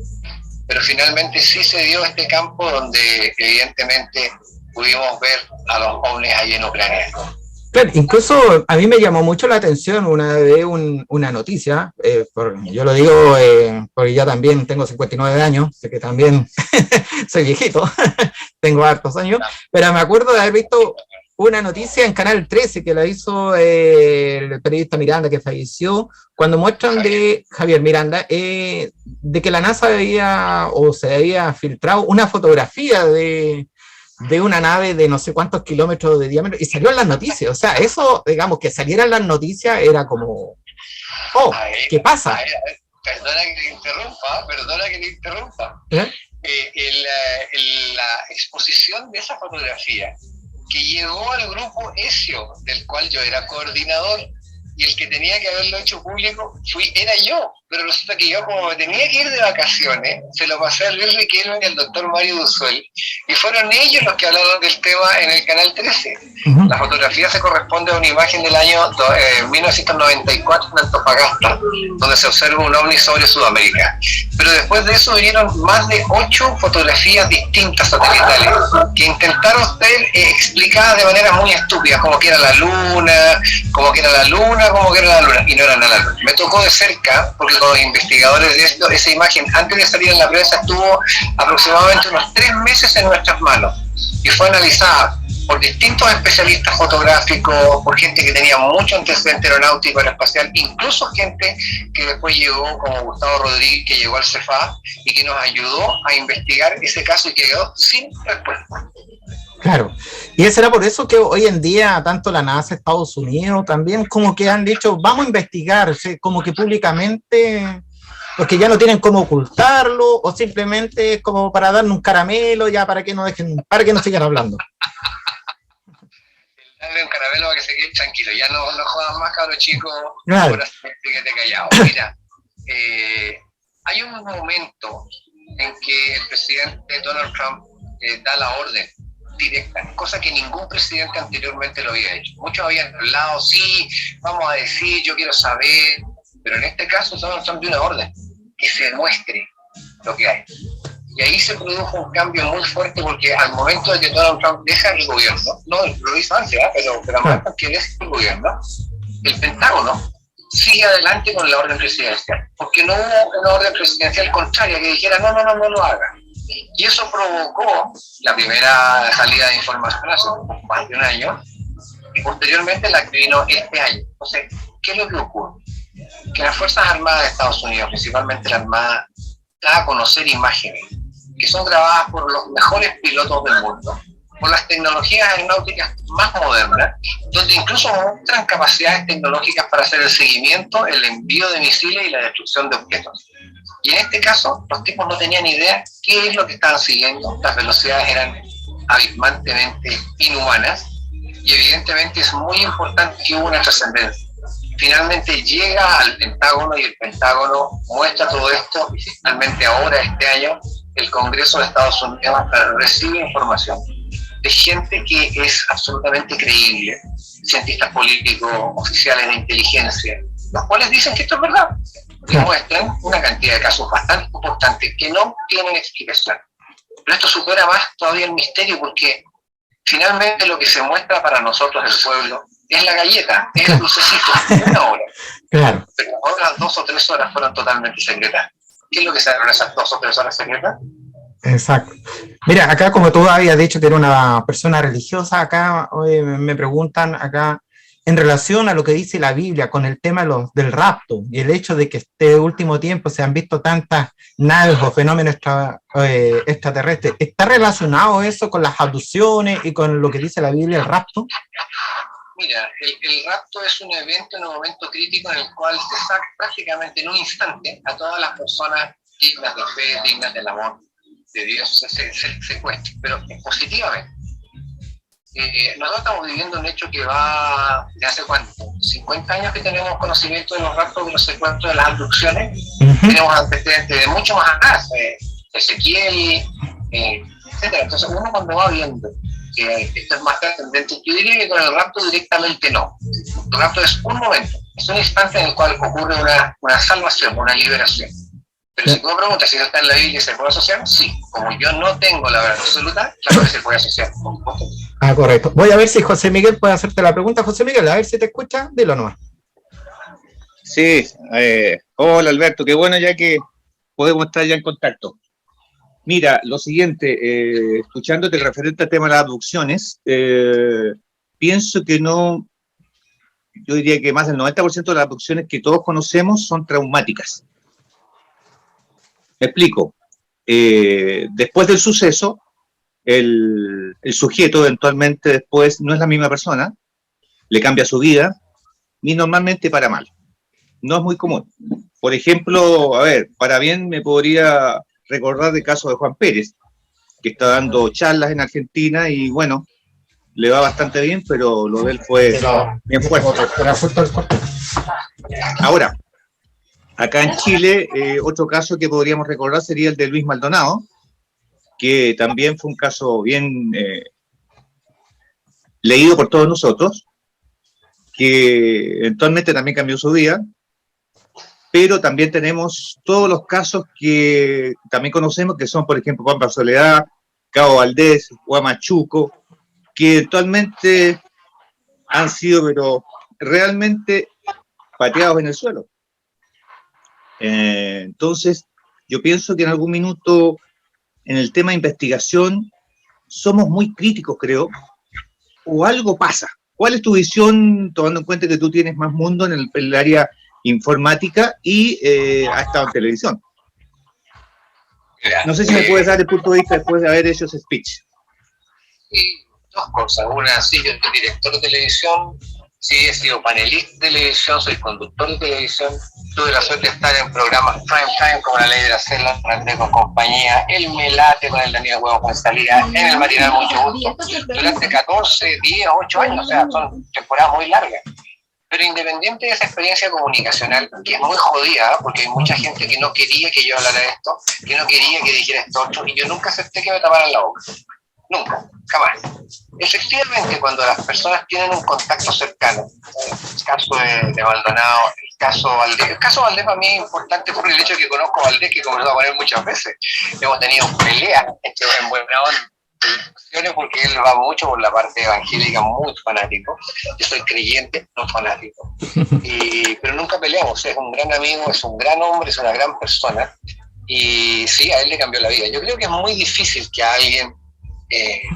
pero finalmente sí se dio este campo donde evidentemente pudimos ver a los ovnis ahí en Ucrania. Claro, incluso a mí me llamó mucho la atención una vez una noticia, yo lo digo porque ya también tengo 59 años, sé que también soy viejito, tengo hartos años, pero me acuerdo de haber visto una noticia en Canal 13 que la hizo el periodista Miranda, que falleció, cuando muestran de Javier Miranda, de que la NASA se había filtrado una fotografía de una nave de no sé cuántos kilómetros de diámetro, y salió en las noticias. O sea, eso, digamos, que salieran las noticias era como, oh, ¿qué pasa? Perdona que te interrumpa. ¿Eh? La exposición de esa fotografía que llegó al grupo ESIO, del cual yo era coordinador, y el que tenía que haberlo hecho público era yo, pero resulta que yo, como me tenía que ir de vacaciones, se lo pasé a Luis Riquelme y al doctor Mario Duzuel, y fueron ellos los que hablaron del tema en el Canal 13. La fotografía se corresponde a una imagen del año 1994 en Antofagasta, donde se observa un ovni sobre Sudamérica. Pero después de eso vinieron más de 8 fotografías distintas satelitales, que intentaron ser explicadas de manera muy estúpida, como que era la luna, como que era la luna, y no era nada la luna. Me tocó de cerca, porque con los investigadores de esto, esa imagen, antes de salir en la prensa, estuvo aproximadamente unos 3 meses en nuestras manos, y fue analizada por distintos especialistas fotográficos, por gente que tenía mucho antecedente aeronáutico, aeroespacial, incluso gente que después llegó, como Gustavo Rodríguez, que llegó al CEFA y que nos ayudó a investigar ese caso y que quedó sin respuesta. Claro, y será por eso que hoy en día tanto la NASA, Estados Unidos, también como que han dicho, vamos a investigar, como que públicamente, porque ya no tienen cómo ocultarlo, o simplemente es como para darle un caramelo, ya para que no sigan hablando. Darle un caramelo para que se quede tranquilo, ya no jodan más, cabros chicos, Claro. ahora quédate callado. Mira, hay un momento en que el presidente Donald Trump da la orden directa, cosa que ningún presidente anteriormente lo había hecho. Muchos habían hablado, sí, vamos a decir, yo quiero saber, pero en este caso Donald Trump dio una orden, que se demuestre lo que hay. Y ahí se produjo un cambio muy fuerte, porque al momento de que Donald Trump deja el gobierno, no lo hizo antes, pero al momento que deja el gobierno, el Pentágono sigue adelante con la orden presidencial, porque no hubo una orden presidencial contraria que dijera no lo haga. Y eso provocó la primera salida de información hace más de un año, y posteriormente la que vino este año. Entonces, ¿qué es lo que ocurre? Que las Fuerzas Armadas de Estados Unidos, principalmente la Armada, da a conocer imágenes que son grabadas por los mejores pilotos del mundo, por las tecnologías aeronáuticas más modernas, donde incluso muestran capacidades tecnológicas para hacer el seguimiento, el envío de misiles y la destrucción de objetos. Y en este caso, los tipos no tenían idea qué es lo que estaban siguiendo, las velocidades eran abismantemente inhumanas, y evidentemente es muy importante que hubo una trascendencia. Finalmente llega al Pentágono, y el Pentágono muestra todo esto, y finalmente ahora, este año, el Congreso de Estados Unidos recibe información de gente que es absolutamente creíble, cientistas políticos, oficiales de inteligencia, los cuales dicen que esto es verdad, y muestran una cantidad de casos bastante importantes que no tienen explicación. Pero esto supera más todavía el misterio, porque finalmente lo que se muestra para nosotros, el pueblo, es la galleta, es el dulcecito, 1 hora. Claro. Pero ahora las 2 o 3 horas fueron totalmente secretas. ¿Qué es lo que se en esas 2 o 3 horas secretas? Exacto. Mira, acá como tú habías dicho que era una persona religiosa, acá me preguntan acá en relación a lo que dice la Biblia con el tema del rapto y el hecho de que este último tiempo se han visto tantas naves o fenómenos extraterrestres. ¿Está relacionado eso con las abducciones y con lo que dice la Biblia, el rapto? Mira, el rapto es un evento en un momento crítico en el cual se saca prácticamente en un instante a todas las personas dignas de fe, dignas del amor de Dios, se secuestra, pero positivamente. Nosotros estamos viviendo un hecho que va de hace ¿cuánto? 50 años que tenemos conocimiento de los raptos, de los secuestros, de las abducciones. Tenemos antecedentes de mucho más atrás, Ezequiel, etcétera. Entonces uno cuando va viendo que esto es más trascendente, yo diría que con el rapto directamente no. El rapto es un momento, es un instante en el cual ocurre una salvación, una liberación. Pero si tú me preguntas si no está en la Biblia y se puede asociar, sí. Como yo no tengo la verdad absoluta, claro que se puede asociar. Ah, correcto. Voy a ver si José Miguel puede hacerte la pregunta. José Miguel, a ver si te escucha, dilo nomás. Sí, hola Alberto, qué bueno ya que podemos estar ya en contacto. Mira, lo siguiente, escuchándote referente al tema de las abducciones, pienso que no, yo diría que más del 90% de las abducciones que todos conocemos son traumáticas. Me explico. Después del suceso, el sujeto eventualmente después no es la misma persona, le cambia su vida y normalmente para mal. No es muy común. Por ejemplo, a ver, para bien me podría recordar el caso de Juan Pérez, que está dando charlas en Argentina y bueno, le va bastante bien, pero lo de él fue bien fuerte. Ahora, acá en Chile, otro caso que podríamos recordar sería el de Luis Maldonado, que también fue un caso bien leído por todos nosotros, que eventualmente también cambió su vida, pero también tenemos todos los casos que también conocemos, que son, por ejemplo, Pampa Soledad, Cabo Valdés, Huamachuco, que eventualmente han sido, pero realmente pateados en el suelo. Entonces, yo pienso que en algún minuto, en el tema de investigación, somos muy críticos, creo, o algo pasa. ¿Cuál es tu visión, tomando en cuenta que tú tienes más mundo en el área informática y has estado en televisión? No sé si me puedes dar el punto de vista después de haber hecho ese speech. Dos cosas. Una, sí, yo soy director de televisión, sí, he sido panelista de televisión, soy conductor de televisión, tuve la suerte de estar en programas prime time como La Ley de la Selva, con compañía, El Melate con el Daniel Huevo con salida, en el Matinal Mucho Gusto, durante 14, 10, 8 años, o sea, son temporadas muy largas. Pero independiente de esa experiencia comunicacional, que es muy jodida, porque hay mucha gente que no quería que yo hablara de esto, que no quería que dijera esto otro, y yo nunca acepté que me taparan la boca. Nunca, jamás. Efectivamente, cuando las personas tienen un contacto cercano, el caso de Maldonado, el caso Valdés para mí es importante por el hecho de que conozco a Valdés, que he conversado con él muchas veces. Hemos tenido peleas en buena onda, porque él va mucho por la parte evangélica, muy fanático. Yo soy creyente, no fanático. Pero nunca peleamos, es un gran amigo, es un gran hombre, es una gran persona. Y sí, a él le cambió la vida. Yo creo que es muy difícil que a alguien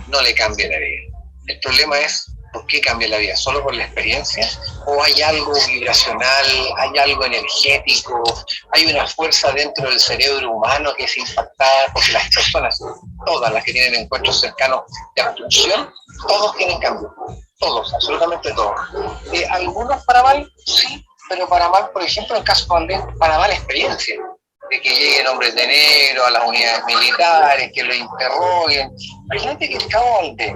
no le cambie la vida. El problema es por qué cambia la vida, solo por la experiencia, o hay algo vibracional, hay algo energético, hay una fuerza dentro del cerebro humano que es impactada, porque las personas, todas las que tienen encuentros cercanos de abducción, todos tienen cambio, todos, absolutamente todos. Algunos para mal, sí, pero para mal, por ejemplo, en el caso de Valdés, para mala experiencia, de que lleguen hombres de negro a las unidades militares, que lo interroguen. Imagínate que el Cabo Valdés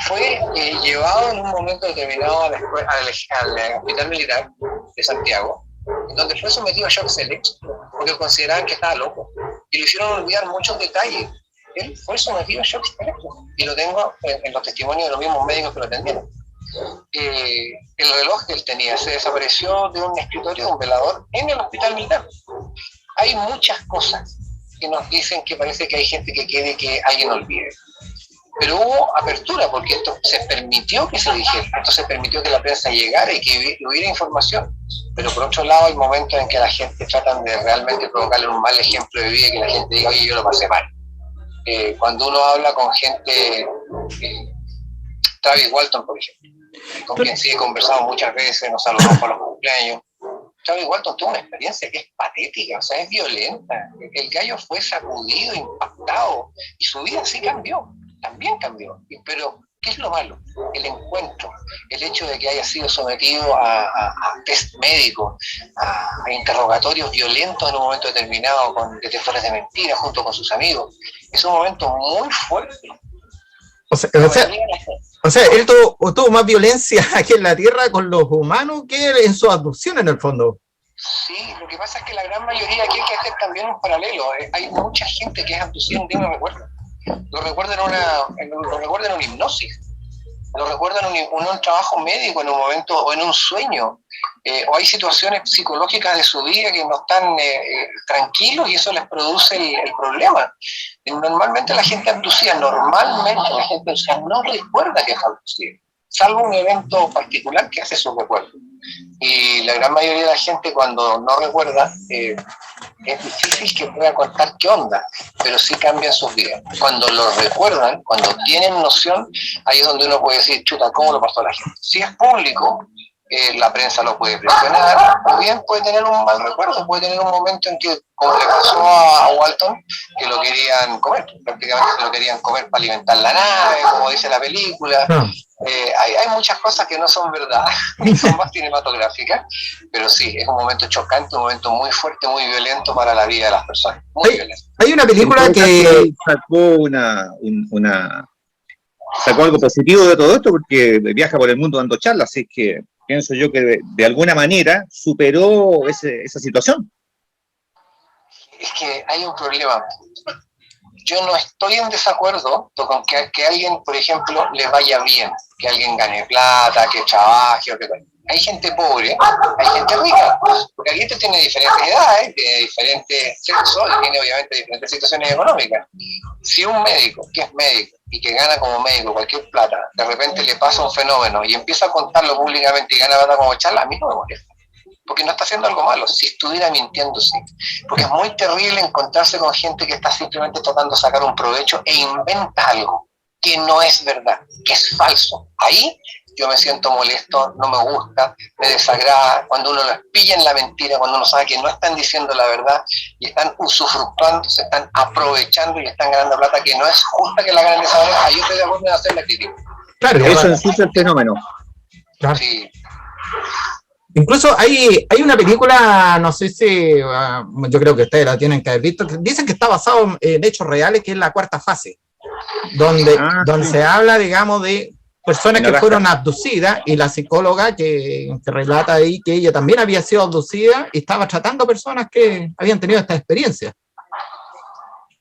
fue llevado en un momento determinado al hospital militar de Santiago, en donde fue sometido a shock eléctrico, porque consideraban que estaba loco, y lo hicieron olvidar muchos detalles. Él fue sometido a shock eléctrico, y lo tengo en los testimonios de los mismos médicos que lo atendieron. El reloj que él tenía se desapareció de un escritorio de un velador en el hospital militar. Hay muchas cosas que nos dicen que parece que hay gente que quiere que alguien olvide. Pero hubo apertura, porque esto se permitió que se dijera, esto se permitió que la prensa llegara y que hubiera información. Pero por otro lado hay momentos en que la gente tratan de realmente provocarle un mal ejemplo de vida y que la gente diga, oye, yo lo pasé mal. Cuando uno habla con gente, Travis Walton, por ejemplo, con quien sí he conversado muchas veces, nos saludamos por los cumpleaños. Travis Walton tuvo una experiencia que es patética, o sea, es violenta. El gallo fue sacudido, impactado, y su vida sí cambió, también cambió. Pero, ¿qué es lo malo? El encuentro, el hecho de que haya sido sometido a test médicos, a interrogatorios violentos en un momento determinado, con detectores de mentiras, junto con sus amigos. Es un momento muy fuerte. O sea, él tuvo más violencia aquí en la Tierra con los humanos que en su abducción, en el fondo. Sí, lo que pasa es que la gran mayoría aquí hay que hacer también un paralelo. Hay mucha gente que es abducida en un recuerdo. Lo recuerdan en una hipnosis. Lo recuerdan en un trabajo médico en un momento o en un sueño. O hay situaciones psicológicas de su vida que no están tranquilos y eso les produce el problema. Normalmente la gente abducida, no recuerda que es abducida, salvo un evento particular que hace su recuerdo. y la gran mayoría de la gente cuando no recuerda, es difícil que pueda contar qué onda, pero sí cambian sus vidas. Cuando lo recuerdan, cuando tienen noción, ahí es donde uno puede decir, chuta, ¿cómo lo pasó la gente? Si es público, la prensa lo puede presionar, o bien puede tener un mal recuerdo, puede tener un momento en que, como le pasó a Walton, que lo querían comer, prácticamente se lo querían comer para alimentar la nave, como dice la película. Hay muchas cosas que no son verdad, ni son más cinematográficas, pero sí, es un momento chocante, un momento muy fuerte, muy violento para la vida de las personas. Muy violento. Hay una película que sacó algo positivo de todo esto, porque viaja por el mundo dando charlas, así que pienso yo que de alguna manera superó esa situación. Es que hay un problema. Yo no estoy en desacuerdo con que alguien, por ejemplo, le vaya bien, que alguien gane plata, que trabaje, o que... Hay gente pobre, hay gente rica, porque aquí gente tiene diferentes edades, tiene diferentes sexos y tiene obviamente diferentes situaciones económicas. Si un médico, que es médico y que gana como médico cualquier plata, de repente le pasa un fenómeno y empieza a contarlo públicamente y gana plata como charla, a mí no me molesta, porque no está haciendo algo malo. Si estuviera mintiendo, sí, porque es muy terrible encontrarse con gente que está simplemente tratando de sacar un provecho e inventa algo que no es verdad, que es falso. Ahí yo me siento molesto, no me gusta, me desagrada, cuando uno los pilla en la mentira, cuando uno sabe que no están diciendo la verdad y están usufructuando, se están aprovechando y están ganando plata que no es justa que la ganen de esa manera. Ahí yo estoy de acuerdo en hacer la crítica. Claro, eso ensucia el fenómeno. Claro. Sí. Incluso hay una película, no sé si, yo creo que ustedes la tienen que haber visto, que dicen que está basado en hechos reales, que es La Cuarta Fase, donde sí. se habla, digamos, de personas que fueron abducidas, y la psicóloga que relata ahí que ella también había sido abducida y estaba tratando personas que habían tenido esta experiencia.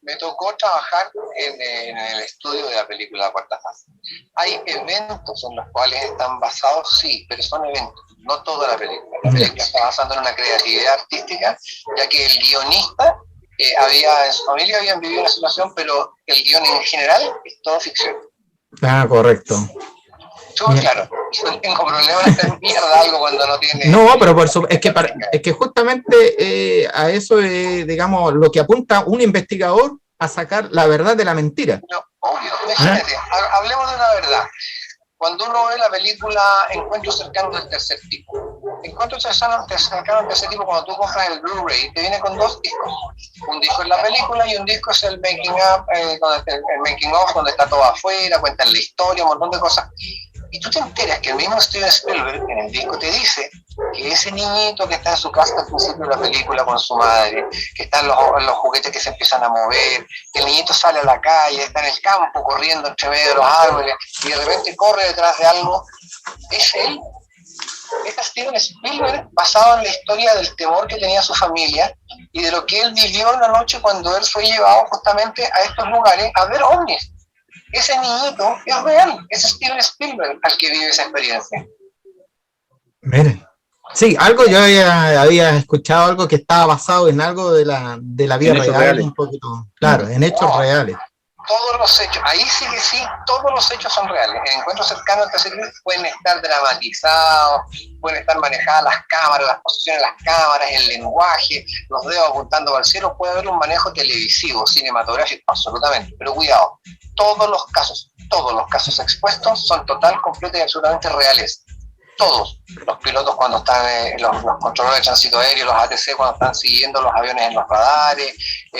Me tocó trabajar en el estudio de la película La Cuarta Fase. Hay eventos en los cuales están basados, sí, pero son eventos, no toda la película. La película está basando en una creatividad artística, ya que el guionista en su familia habían vivido una situación, pero el guion en general es todo ficción. Ah, correcto. Claro, no tengo problema en hacer mierda algo cuando no tiene... No, pero es que justamente a eso es, digamos, lo que apunta un investigador a sacar la verdad de la mentira. No, obvio, imagínate, hablemos de una verdad. Cuando uno ve la película Encuentros cercanos del tercer tipo, Encuentros cercanos del tercer tipo, cuando tú compras el Blu-ray, te viene con 2 discos. Un disco es la película y un disco es el making up, el making of, donde está todo afuera, cuentan la historia, un montón de cosas. Y tú te enteras que el mismo Steven Spielberg en el disco te dice que ese niñito que está en su casa al principio de la película con su madre, que están los juguetes que se empiezan a mover, que el niñito sale a la calle, está en el campo corriendo entre medio de los árboles y de repente corre detrás de algo, es él. Es Steven Spielberg basado en la historia del temor que tenía su familia y de lo que él vivió una noche cuando él fue llevado justamente a estos lugares a ver ovnis. Ese niñito es real, es Steven Spielberg al que vive esa experiencia. Miren, sí, algo yo había escuchado algo que estaba basado en algo de la vida real, un poquito, claro, en hechos reales. Todos los hechos, ahí sí que sí, todos los hechos son reales. En Encuentros cercanos al tercer tipo pueden estar dramatizados, pueden estar manejadas las cámaras, las posiciones de las cámaras, el lenguaje, los dedos apuntando al cielo, puede haber un manejo televisivo, cinematográfico, absolutamente, pero cuidado, todos los casos expuestos son total, completos y absolutamente reales. Todos los pilotos cuando están, los controladores de tránsito aéreo, los ATC cuando están siguiendo los aviones en los radares,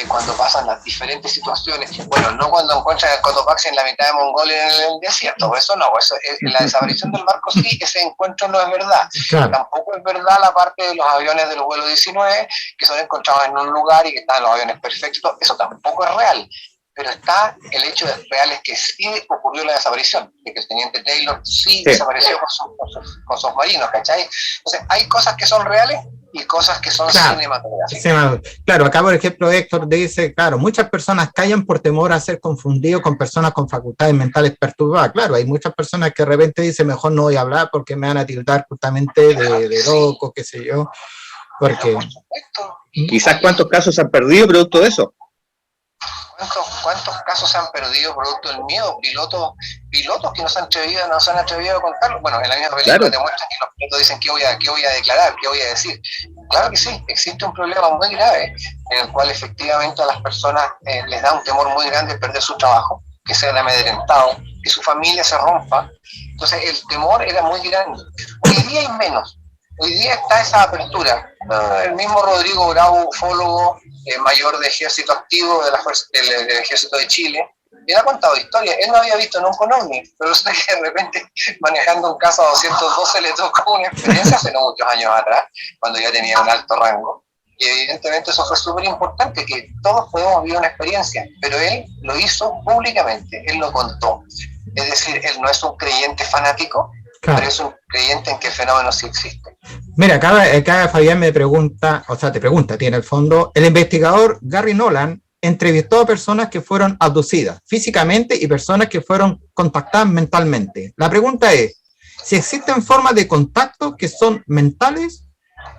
cuando pasan las diferentes situaciones, bueno, no cuando encuentran el Cotopaxi en la mitad de Mongolia en el desierto, eso no, eso es, la desaparición del barco sí, ese encuentro no es verdad. Claro. Tampoco es verdad la parte de los aviones del vuelo 19 que son encontrados en un lugar y que están los aviones perfectos, eso tampoco es real. Pero está el hecho de reales que sí ocurrió la desaparición, de que el teniente Taylor sí desapareció con sus marinos, ¿cachai? Entonces, hay cosas que son reales y cosas que son cinematográficas. Claro, acá por ejemplo Héctor dice, claro, muchas personas callan por temor a ser confundidos con personas con facultades mentales perturbadas. Claro, hay muchas personas que de repente dicen, mejor no voy a hablar porque me van a tildar justamente de loco, qué sé yo. Porque... Quizás cuántos casos se han perdido producto de eso. ¿Cuántos casos se han perdido producto del miedo? Pilotos que no se han atrevido a contarlo. Bueno, en la misma película Claro. te muestran que los pilotos dicen qué voy a declarar, qué voy a decir. Claro que sí, existe un problema muy grave en el cual efectivamente a las personas les da un temor muy grande perder su trabajo, que sean amedrentados, que su familia se rompa. Entonces el temor era muy grande. Hoy día hay menos. Hoy día está esa apertura. El mismo Rodrigo Bravo, ufólogo, mayor de ejército activo del ejército de Chile, él ha contado historias. Él no había visto nunca un ovni, pero resulta que de repente manejando un caso 212 le tocó una experiencia hace no muchos años atrás, cuando ya tenía un alto rango. Y evidentemente eso fue súper importante, que todos podemos vivir una experiencia, pero él lo hizo públicamente, él lo contó. Es decir, él no es un creyente fanático, Claro. pero es un creyente en que el fenómeno sí existe. Mira, acá Fabián me pregunta, o sea, te pregunta, tiene el fondo, el investigador Gary Nolan entrevistó a personas que fueron abducidas físicamente y personas que fueron contactadas mentalmente. La pregunta es, si existen formas de contacto que son mentales,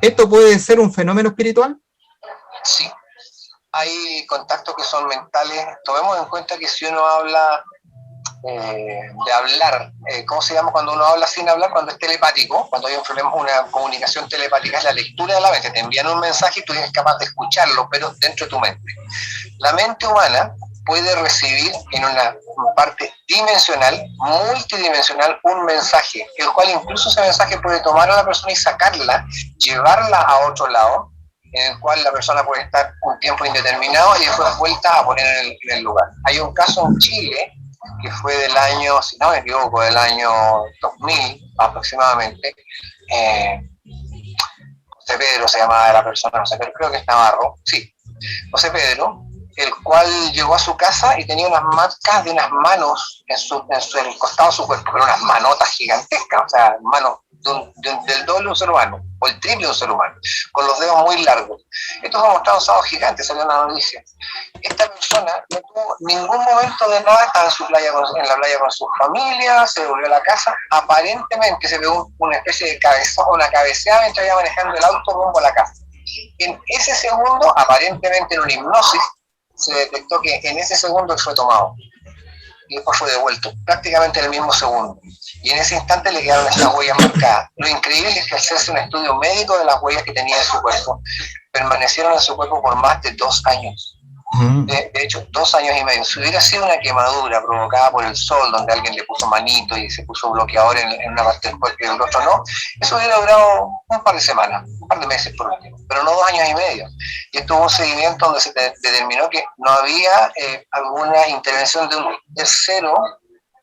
¿esto puede ser un fenómeno espiritual? Sí, hay contactos que son mentales. Tomemos en cuenta que si uno habla de hablar, ¿cómo se llama cuando uno habla sin hablar? Cuando es telepático, cuando hay un problema, una comunicación telepática, es la lectura de la mente. Te envían un mensaje y tú eres capaz de escucharlo, pero dentro de tu mente. La mente humana puede recibir en una parte dimensional, multidimensional, un mensaje, el cual incluso ese mensaje puede tomar a la persona y sacarla, llevarla a otro lado, en el cual la persona puede estar un tiempo indeterminado y después vuelta a poner en el lugar. Hay un caso en Chile que fue del año, si no me equivoco, del año 2000 aproximadamente. José Pedro se llamaba la persona, no sé, pero creo que es Navarro, sí, José Pedro, el cual llegó a su casa y tenía unas marcas de unas manos en el costado de su cuerpo, pero unas manotas gigantescas, o sea, manos del doble de un ser humano, o el triple de un ser humano, con los dedos muy largos. Esto fue mostrado un sábado gigante, salió en la noticia. Esta persona no tuvo ningún momento de nada, estaba en la playa con su familia, se volvió a la casa, aparentemente se pegó una especie de cabezón, una cabeceada mientras iba manejando el auto rumbo a la casa. En ese segundo, aparentemente en una hipnosis, se detectó que en ese segundo fue tomado y después fue devuelto, prácticamente en el mismo segundo. Y en ese instante le quedaron estas huellas marcadas. Lo increíble es que al hacerse un estudio médico de las huellas que tenía en su cuerpo, permanecieron en su cuerpo por más de 2 años. De hecho, 2 años y medio. Si hubiera sido una quemadura provocada por el sol, donde alguien le puso manito y se puso bloqueador en una parte del cuerpo y en el otro no, eso hubiera durado un par de semanas, un par de meses por último, pero no 2 años y medio. Y esto hubo un seguimiento donde se determinó que no había alguna intervención de un tercero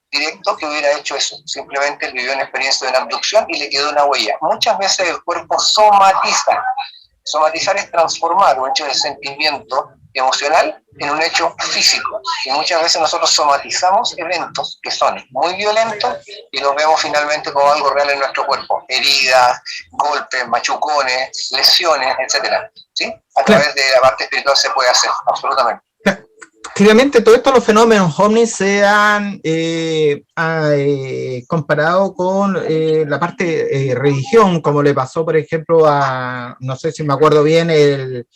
directo que hubiera hecho eso. Simplemente él vivió una experiencia de una abducción y le quedó una huella. Muchas veces el cuerpo somatiza. Somatizar es transformar un hecho de sentimiento emocional en un hecho físico. Y muchas veces nosotros somatizamos eventos que son muy violentos y los vemos finalmente como algo real en nuestro cuerpo. Heridas, golpes, machucones, lesiones, etc. ¿Sí? A través de la parte espiritual se puede hacer, absolutamente. Claramente todos estos los fenómenos ovnis se han comparado con la parte religión, como le pasó, por ejemplo, a, no sé si me acuerdo bien, el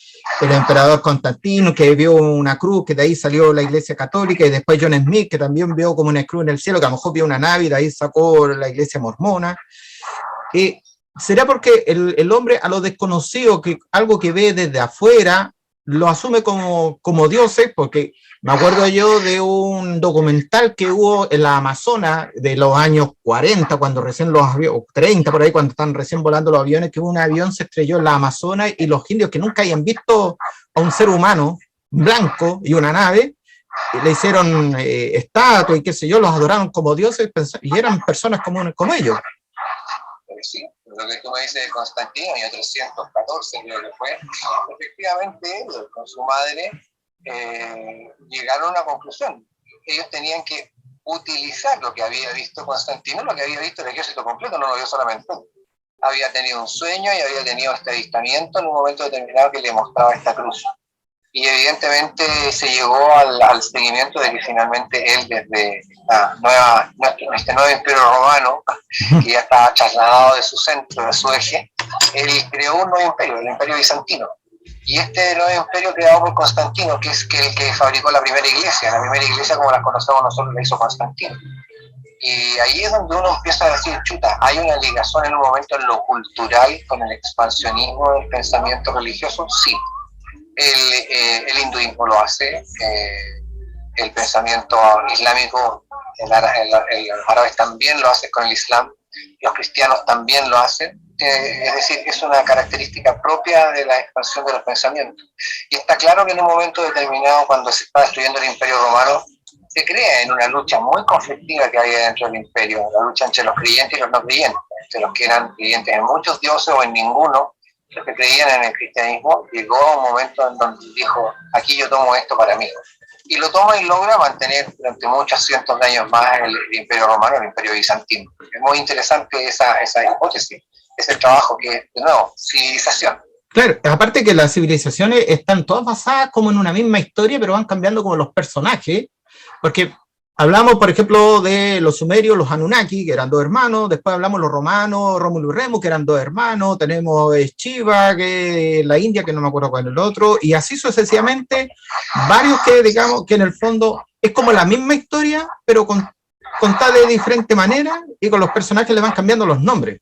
emperador Constantino, que vio una cruz, que de ahí salió la iglesia católica, y después John Smith, que también vio como una cruz en el cielo, que a lo mejor vio una nave, y de ahí sacó la iglesia mormona. ¿Será porque el hombre a lo desconocido, que algo que ve desde afuera, lo asume como dioses? Porque me acuerdo yo de un documental que hubo en la Amazonas de los años 40, cuando recién los aviones, 30 por ahí, cuando están recién volando los aviones, que un avión se estrelló en la Amazonas y los indios que nunca habían visto a un ser humano blanco y una nave, le hicieron estatuas y qué sé yo, los adoraron como dioses y eran personas como ellos. Sí, lo que tú me dices de Constantino, año 314 creo que fue, efectivamente él con su madre llegaron a una conclusión. Ellos tenían que utilizar lo que había visto Constantino, lo que había visto el ejército completo, no lo vio solamente él. Había tenido un sueño y había tenido este avistamiento en un momento determinado que le mostraba esta cruz. Y evidentemente se llegó al seguimiento de que finalmente él, desde este nuevo imperio romano, que ya estaba trasladado de su centro, de su eje, él creó un nuevo imperio, el imperio bizantino. Y este nuevo imperio creado por Constantino, que es el que fabricó la primera iglesia como la conocemos nosotros la hizo Constantino. Y ahí es donde uno empieza a decir, chuta, hay una ligación en un momento en lo cultural con el expansionismo del pensamiento religioso, sí. El hinduismo lo hace, el pensamiento islámico, el árabe también lo hace con el islam, los cristianos también lo hacen, es decir, es una característica propia de la expansión de los pensamientos. Y está claro que en un momento determinado, cuando se está destruyendo el Imperio Romano, se crea en una lucha muy conflictiva que había dentro del imperio, la lucha entre los creyentes y los no creyentes, entre los que eran creyentes en muchos dioses o en ninguno, los que creían en el cristianismo. Llegó un momento en donde dijo, aquí yo tomo esto para mí. Y lo toma y logra mantener durante muchos cientos de años más el imperio romano, el imperio bizantino. Es muy interesante esa hipótesis, ese trabajo que es, de nuevo, civilización. Claro, aparte que las civilizaciones están todas basadas como en una misma historia, pero van cambiando como los personajes, porque hablamos, por ejemplo, de los sumerios, los Anunnaki, que eran dos hermanos, después hablamos de los romanos, Rómulo y Remo, que eran dos hermanos, tenemos Shiva, que la India, que no me acuerdo cuál es el otro, y así sucesivamente, varios que, digamos, que en el fondo es como la misma historia, pero contada de diferente manera, y con los personajes le van cambiando los nombres.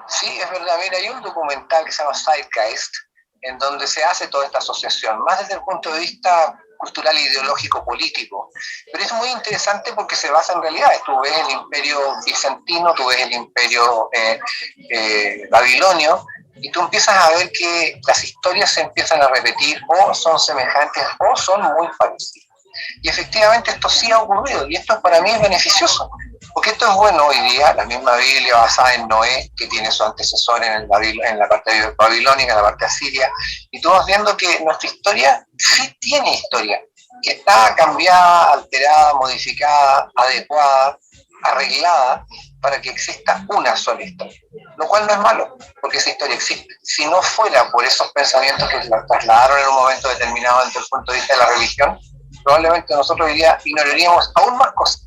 Sí, es verdad. Mira, hay un documental que se llama Zeitgeist, en donde se hace toda esta asociación, más desde el punto de vista cultural, ideológico, político. Pero es muy interesante porque se basa en realidades. Tú ves el imperio bizantino, tú ves el imperio babilonio, y tú empiezas a ver que las historias se empiezan a repetir, o son semejantes, o son muy parecidas. Y efectivamente esto sí ha ocurrido, y esto para mí es beneficioso, porque esto es bueno hoy día. La misma Biblia basada en Noé, que tiene su antecesor en la parte babilónica, en la parte asiria, y tú vas viendo que nuestra historia sí tiene historia, que está cambiada, alterada, modificada, adecuada, arreglada, para que exista una sola historia, lo cual no es malo, porque esa historia existe. Si no fuera por esos pensamientos que la trasladaron en un momento determinado desde el punto de vista de la religión, probablemente nosotros hoy día ignoraríamos aún más cosas.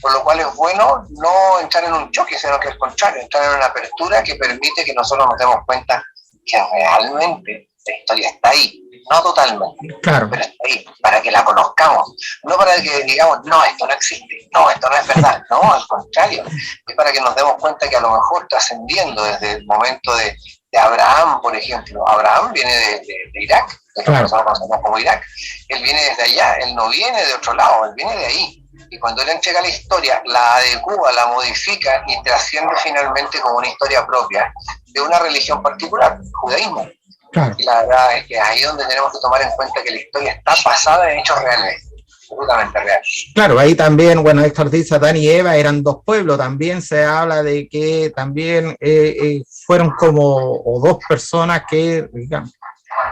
Por lo cual es bueno no entrar en un choque, sino que al contrario, entrar en una apertura que permite que nosotros nos demos cuenta que realmente la historia está ahí, no totalmente, claro, pero está ahí, para que la conozcamos, no para que digamos, no, esto no existe, no, esto no es verdad, no, al contrario, es para que nos demos cuenta que a lo mejor trascendiendo desde el momento de Abraham, por ejemplo. Abraham viene de Irak, de lo que nosotros conocemos como Irak, él viene desde allá, él no viene de otro lado, él viene de ahí. Y cuando él entrega la historia, la adecua, la modifica y trasciende finalmente como una historia propia de una religión particular, judaísmo. claro. Y la verdad es que ahí es donde tenemos que tomar en cuenta que la historia está basada en hechos reales, absolutamente reales. Claro, ahí también, bueno, Héctor dice, Adán y Eva eran dos pueblos, también se habla de que también fueron como, o dos personas que, digamos,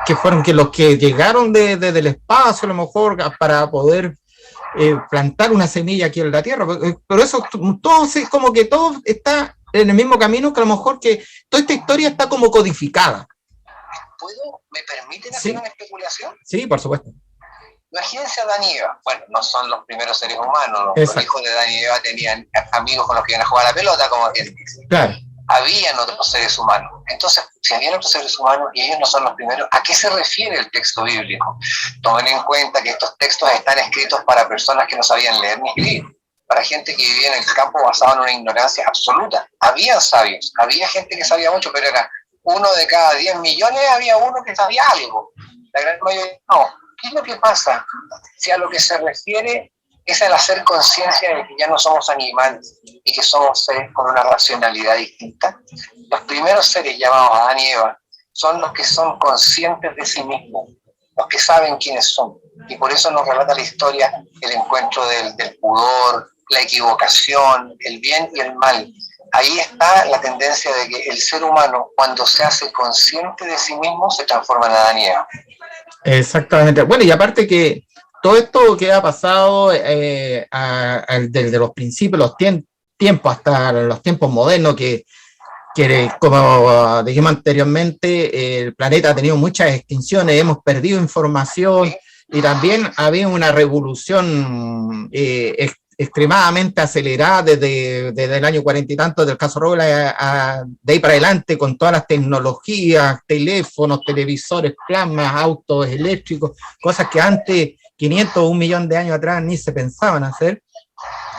que fueron que los que llegaron desde el espacio, a lo mejor, para poder plantar una semilla aquí en la Tierra, pero eso todo como que todo está en el mismo camino, que a lo mejor que toda esta historia está como codificada. ¿Me permiten hacer una especulación? Sí, por supuesto. Imagínense a Adán y Eva. Bueno, no son los primeros seres humanos, los hijos de Adán y Eva tenían amigos con los que iban a jugar a la pelota, como quien dice. Claro. Habían otros seres humanos. Entonces, si habían otros seres humanos y ellos no son los primeros, ¿a qué se refiere el texto bíblico? Tomen en cuenta que estos textos están escritos para personas que no sabían leer ni escribir, para gente que vivía en el campo basado en una ignorancia absoluta. Habían sabios, había gente que sabía mucho, pero era 1 de cada 10 millones, había uno que sabía algo. La gran mayoría no. ¿Qué es lo que pasa? Si a lo que se refiere es el hacer conciencia de que ya no somos animales y que somos seres con una racionalidad distinta. Los primeros seres llamados Adán y Eva son los que son conscientes de sí mismos, los que saben quiénes son. Y por eso nos relata la historia el encuentro del pudor, la equivocación, el bien y el mal. Ahí está la tendencia de que el ser humano, cuando se hace consciente de sí mismo, se transforma en Adán y Eva. Exactamente. Bueno, y aparte que todo esto que ha pasado desde los principios, los tiempos hasta los tiempos modernos, que como dijimos anteriormente, el planeta ha tenido muchas extinciones, hemos perdido información y también había una revolución extremadamente acelerada desde el año 40 y tanto del caso Robles de ahí para adelante, con todas las tecnologías, teléfonos, televisores, plasmas, autos eléctricos, cosas que antes, 500 o 1 millón de años atrás, ni se pensaban hacer.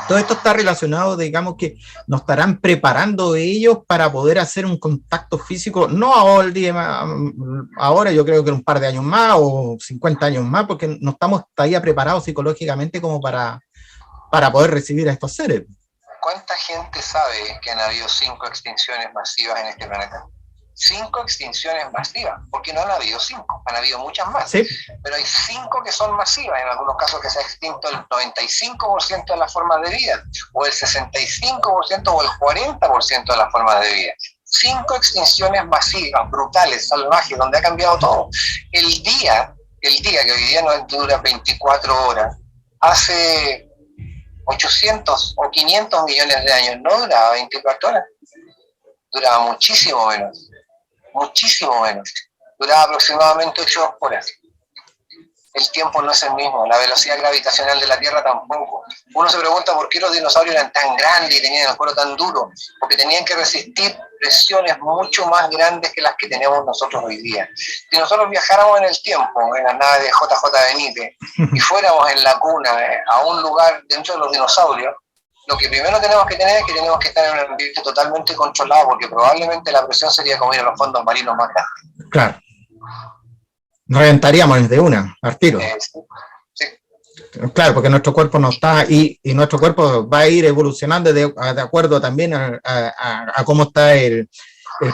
Todo esto está relacionado, digamos, que nos estarán preparando ellos para poder hacer un contacto físico, no ahora, yo creo que en un par de años más o 50 años más, porque no estamos todavía preparados psicológicamente como para poder recibir a estos seres. ¿Cuánta gente sabe que han habido 5 extinciones masivas en este planeta? 5 extinciones masivas, porque no han habido 5, han habido muchas más, ¿Sí? pero hay 5 que son masivas, en algunos casos que se ha extinto el 95% de las formas de vida, o el 65% o el 40% de las formas de vida. 5 extinciones masivas, brutales, salvajes, donde ha cambiado todo. El día que hoy día no dura 24 horas, hace 800 o 500 millones de años no duraba 24 horas, duraba muchísimo menos, duraba aproximadamente 8 horas. El tiempo no es el mismo, la velocidad gravitacional de la Tierra tampoco. Uno se pregunta por qué los dinosaurios eran tan grandes y tenían el cuero tan duro, porque tenían que resistir presiones mucho más grandes que las que tenemos nosotros hoy día. Si nosotros viajáramos en el tiempo, en la nave de JJ Benítez, y fuéramos en la cuna, a un lugar dentro de los dinosaurios, lo que primero tenemos que tener es que tenemos que estar en un ambiente totalmente controlado, porque probablemente la presión sería como ir a los fondos marinos más grandes. Claro. Reventaríamos de una, al tiro. Sí. Claro, porque nuestro cuerpo no está, y nuestro cuerpo va a ir evolucionando de acuerdo también a cómo está el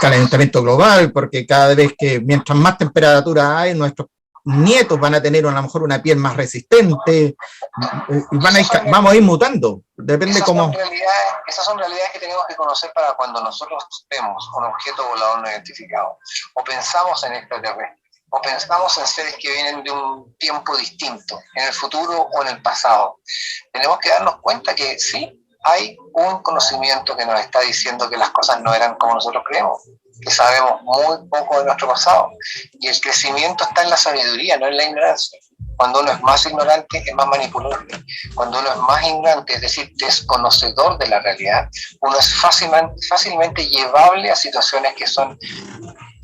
calentamiento global, porque cada vez que, mientras más temperatura hay, nuestros nietos van a tener a lo mejor una piel más resistente, y vamos a ir mutando, depende cómo... Esas son realidades que tenemos que conocer para cuando nosotros vemos un objeto volador no identificado, o pensamos en extraterrestres, o pensamos en seres que vienen de un tiempo distinto, en el futuro o en el pasado. Tenemos que darnos cuenta que sí, hay un conocimiento que nos está diciendo que las cosas no eran como nosotros creemos, que sabemos muy poco de nuestro pasado, y el crecimiento está en la sabiduría, no en la ignorancia. Cuando uno es más ignorante, es más manipulable. Cuando uno es más ignorante, es decir, desconocedor de la realidad, uno es fácilmente llevable a situaciones que son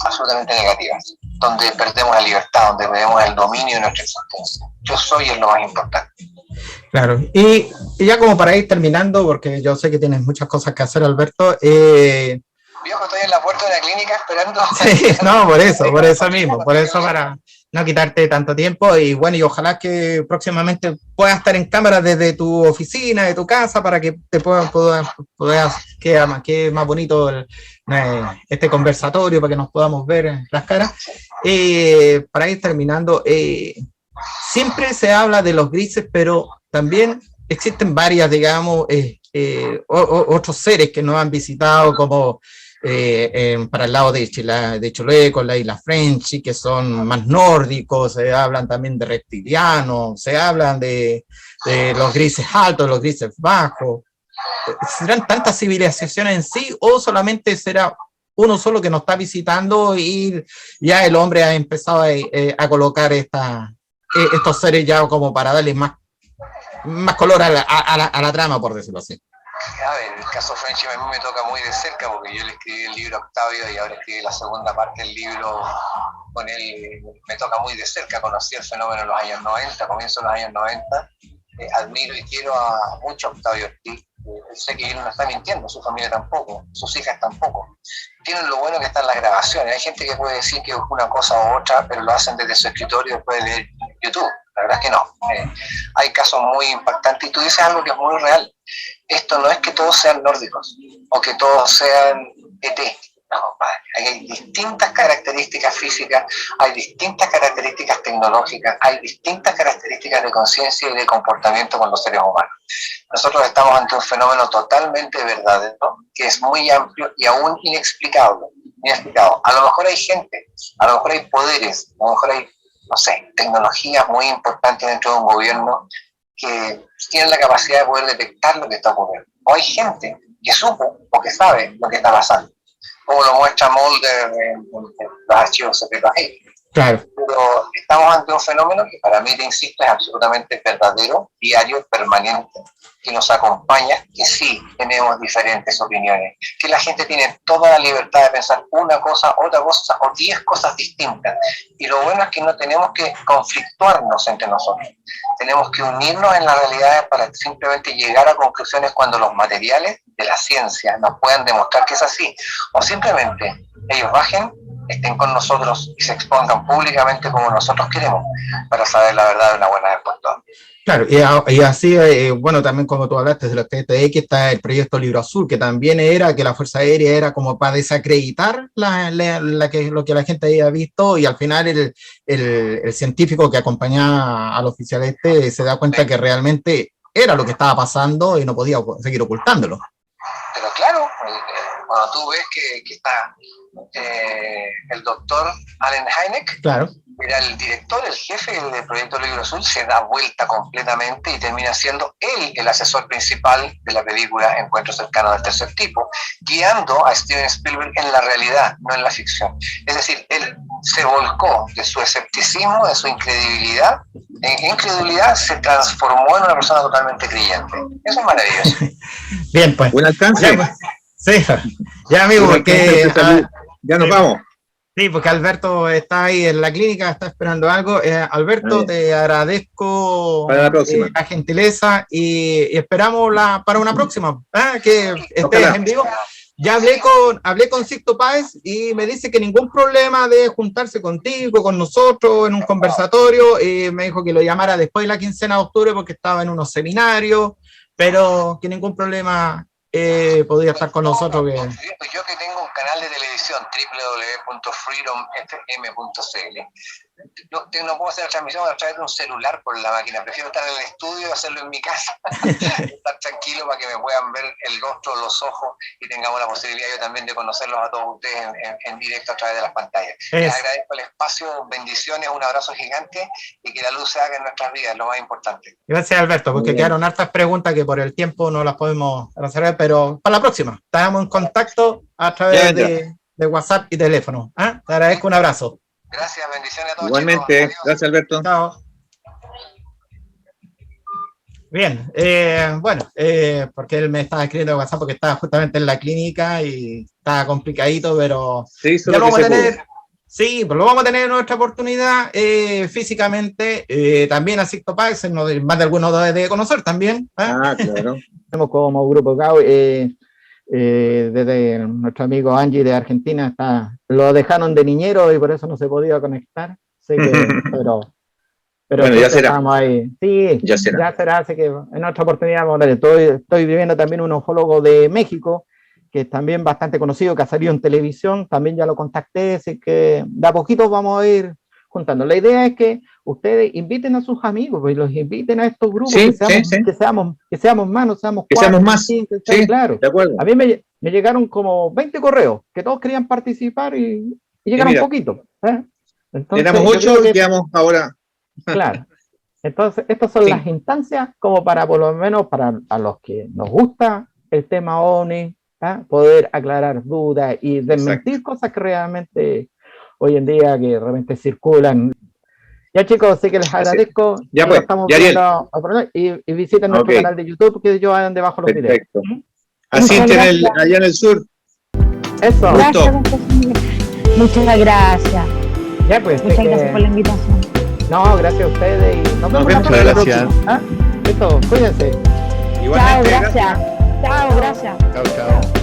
absolutamente negativas, donde perdemos la libertad, donde perdemos el dominio de nuestra existencia. Yo soy es lo más importante. Claro, y ya como para ir terminando, porque yo sé que tienes muchas cosas que hacer, Alberto. Viejo, estoy en la puerta de la clínica esperando. Sí, no, por eso mismo, por eso, para no quitarte tanto tiempo, y bueno, y ojalá que próximamente puedas estar en cámara desde tu oficina, de tu casa, para que te puedas quede más bonito este conversatorio, para que nos podamos ver las caras. Para ir terminando, siempre se habla de los grises, pero también existen varias, digamos, otros seres que nos han visitado, como para el lado de Chiloé, con la isla Frenchy, que son más nórdicos. Se hablan también de reptilianos, se hablan de los grises altos, los grises bajos. ¿Serán tantas civilizaciones en sí, o solamente será uno solo que nos está visitando y ya el hombre ha empezado a colocar estos seres ya como para darle más color a la trama, por decirlo así? A ver, el caso Frenchy a mí me toca muy de cerca, porque yo le escribí el libro a Octavio y ahora escribí la segunda parte del libro con él. Me toca muy de cerca, conocí el fenómeno en los años 90, comienzo de los años 90. Admiro y quiero mucho a Octavio Ortiz. Sé que él no está mintiendo, su familia tampoco, sus hijas tampoco. Tienen lo bueno que están las grabaciones. Hay gente que puede decir que es una cosa u otra, pero lo hacen desde su escritorio y después de leer YouTube. La verdad es que no. Hay casos muy impactantes y tú dices algo que es muy real. Esto no es que todos sean nórdicos o que todos sean ET. No, compadre. Hay distintas características físicas, hay distintas características tecnológicas, hay distintas características de conciencia y de comportamiento con los seres humanos. Nosotros estamos ante un fenómeno totalmente verdadero, que es muy amplio y aún inexplicable. A lo mejor hay gente, a lo mejor hay poderes, a lo mejor hay, no sé, tecnologías muy importantes dentro de un gobierno que tienen la capacidad de poder detectar lo que está ocurriendo. O hay gente que supo o que sabe lo que está pasando, como lo muestra Mulder en los archivos secretos. Claro. pero estamos ante un fenómeno que para mí, te insisto, es absolutamente verdadero, diario, permanente, que nos acompaña, que sí tenemos diferentes opiniones, que la gente tiene toda la libertad de pensar una cosa, otra cosa, o 10 cosas distintas. Y lo bueno es que no tenemos que conflictuarnos entre nosotros. Tenemos que unirnos en las realidades para simplemente llegar a conclusiones cuando los materiales de la ciencia nos puedan demostrar que es así. O simplemente ellos bajen, estén con nosotros y se expongan públicamente como nosotros queremos, para saber la verdad de una buena vez por todas. Claro, y así, bueno, también como tú hablaste de los TTX, está el proyecto Libro Azul, que también era que la Fuerza Aérea era como para desacreditar lo que la gente había visto, y al final el científico que acompañaba al oficial se da cuenta que realmente era lo que estaba pasando y no podía seguir ocultándolo. Pero claro, cuando tú ves que está el doctor Allen Hynek, claro, era el director, el jefe del proyecto Libro Azul, se da vuelta completamente y termina siendo él el asesor principal de la película Encuentros cercanos del tercer tipo, guiando a Steven Spielberg en la realidad, no en la ficción. Es decir, él se volcó de su escepticismo, de su incredulidad, se transformó en una persona totalmente creyente. Eso es maravilloso. Bien, pues. Buen alcance. Ya, pues. Sí, ya amigo, porque ya nos vamos. Sí, porque Alberto está ahí en la clínica, está esperando algo. Alberto, te agradezco para la próxima. La gentileza y esperamos para una próxima, que estés Ojalá. en vivo. Ya hablé con Sixto Páez y me dice que ningún problema de juntarse contigo, con nosotros en un conversatorio, y me dijo que lo llamara después de la quincena de octubre porque estaba en unos seminarios, pero que ningún problema podía estar con nosotros. Yo que tengo un canal de televisión, www.freedomfm.cl, no puedo hacer la transmisión a través de un celular por la máquina. Prefiero estar en el estudio y hacerlo en mi casa, estar tranquilo para que me puedan ver el rostro, los ojos, y tengamos la posibilidad yo también de conocerlos a todos ustedes en directo a través de las pantallas. Les agradezco el espacio, bendiciones, un abrazo gigante, y que la luz se haga en nuestras vidas, lo más importante. Gracias, Alberto, porque quedaron hartas preguntas que por el tiempo no las podemos resolver, pero para la próxima estamos en contacto a través de WhatsApp y teléfono. Te agradezco, un abrazo. Gracias, bendiciones a todos. Igualmente, gracias Alberto. Chao. Bien, bueno, porque él me estaba escribiendo en WhatsApp porque estaba justamente en la clínica y estaba complicadito, pero sí, ya lo vamos a tener. Sí, pues lo vamos a tener en nuestra oportunidad físicamente. También a Sixto Páez, más de algunos debe conocer también. Claro. Tenemos como Grupo GAU, desde nuestro amigo Angie de Argentina, lo dejaron de niñero y por eso no se podía conectar. Así que, pero bueno, ya será. Estamos ahí. Sí, ya será. Así que en otra oportunidad vamos a ver. Estoy viviendo también un oncólogo de México, que es también bastante conocido, que ha salido en televisión, también ya lo contacté, así que de a poquito vamos a ir juntando. La idea es que ustedes inviten a sus amigos, pues, los inviten a estos grupos, que seamos más, no seamos que 4, seamos más, 5, sí, claro. De acuerdo. A mí me llegaron como 20 correos, que todos querían participar y llegaron poquito. Entonces, éramos 8 y quedamos ahora. Claro. Entonces, estas son las instancias como para, por lo menos, para a los que nos gusta el tema OVNI, poder aclarar dudas y desmentir cosas que realmente hoy en día que realmente circulan. Ya chicos, sí que les agradezco. Ya pues, estamos ya viendo y visiten nuestro canal de YouTube, que yo hagan debajo los videos. Así allá en el sur. Eso. Gracias, muchas gracias. Ya pues. Muchas gracias por la invitación. No, gracias a ustedes y nos vemos la próxima. Listo, cuídense. Igualmente, Chao, gracias. Chao, gracias. Chao.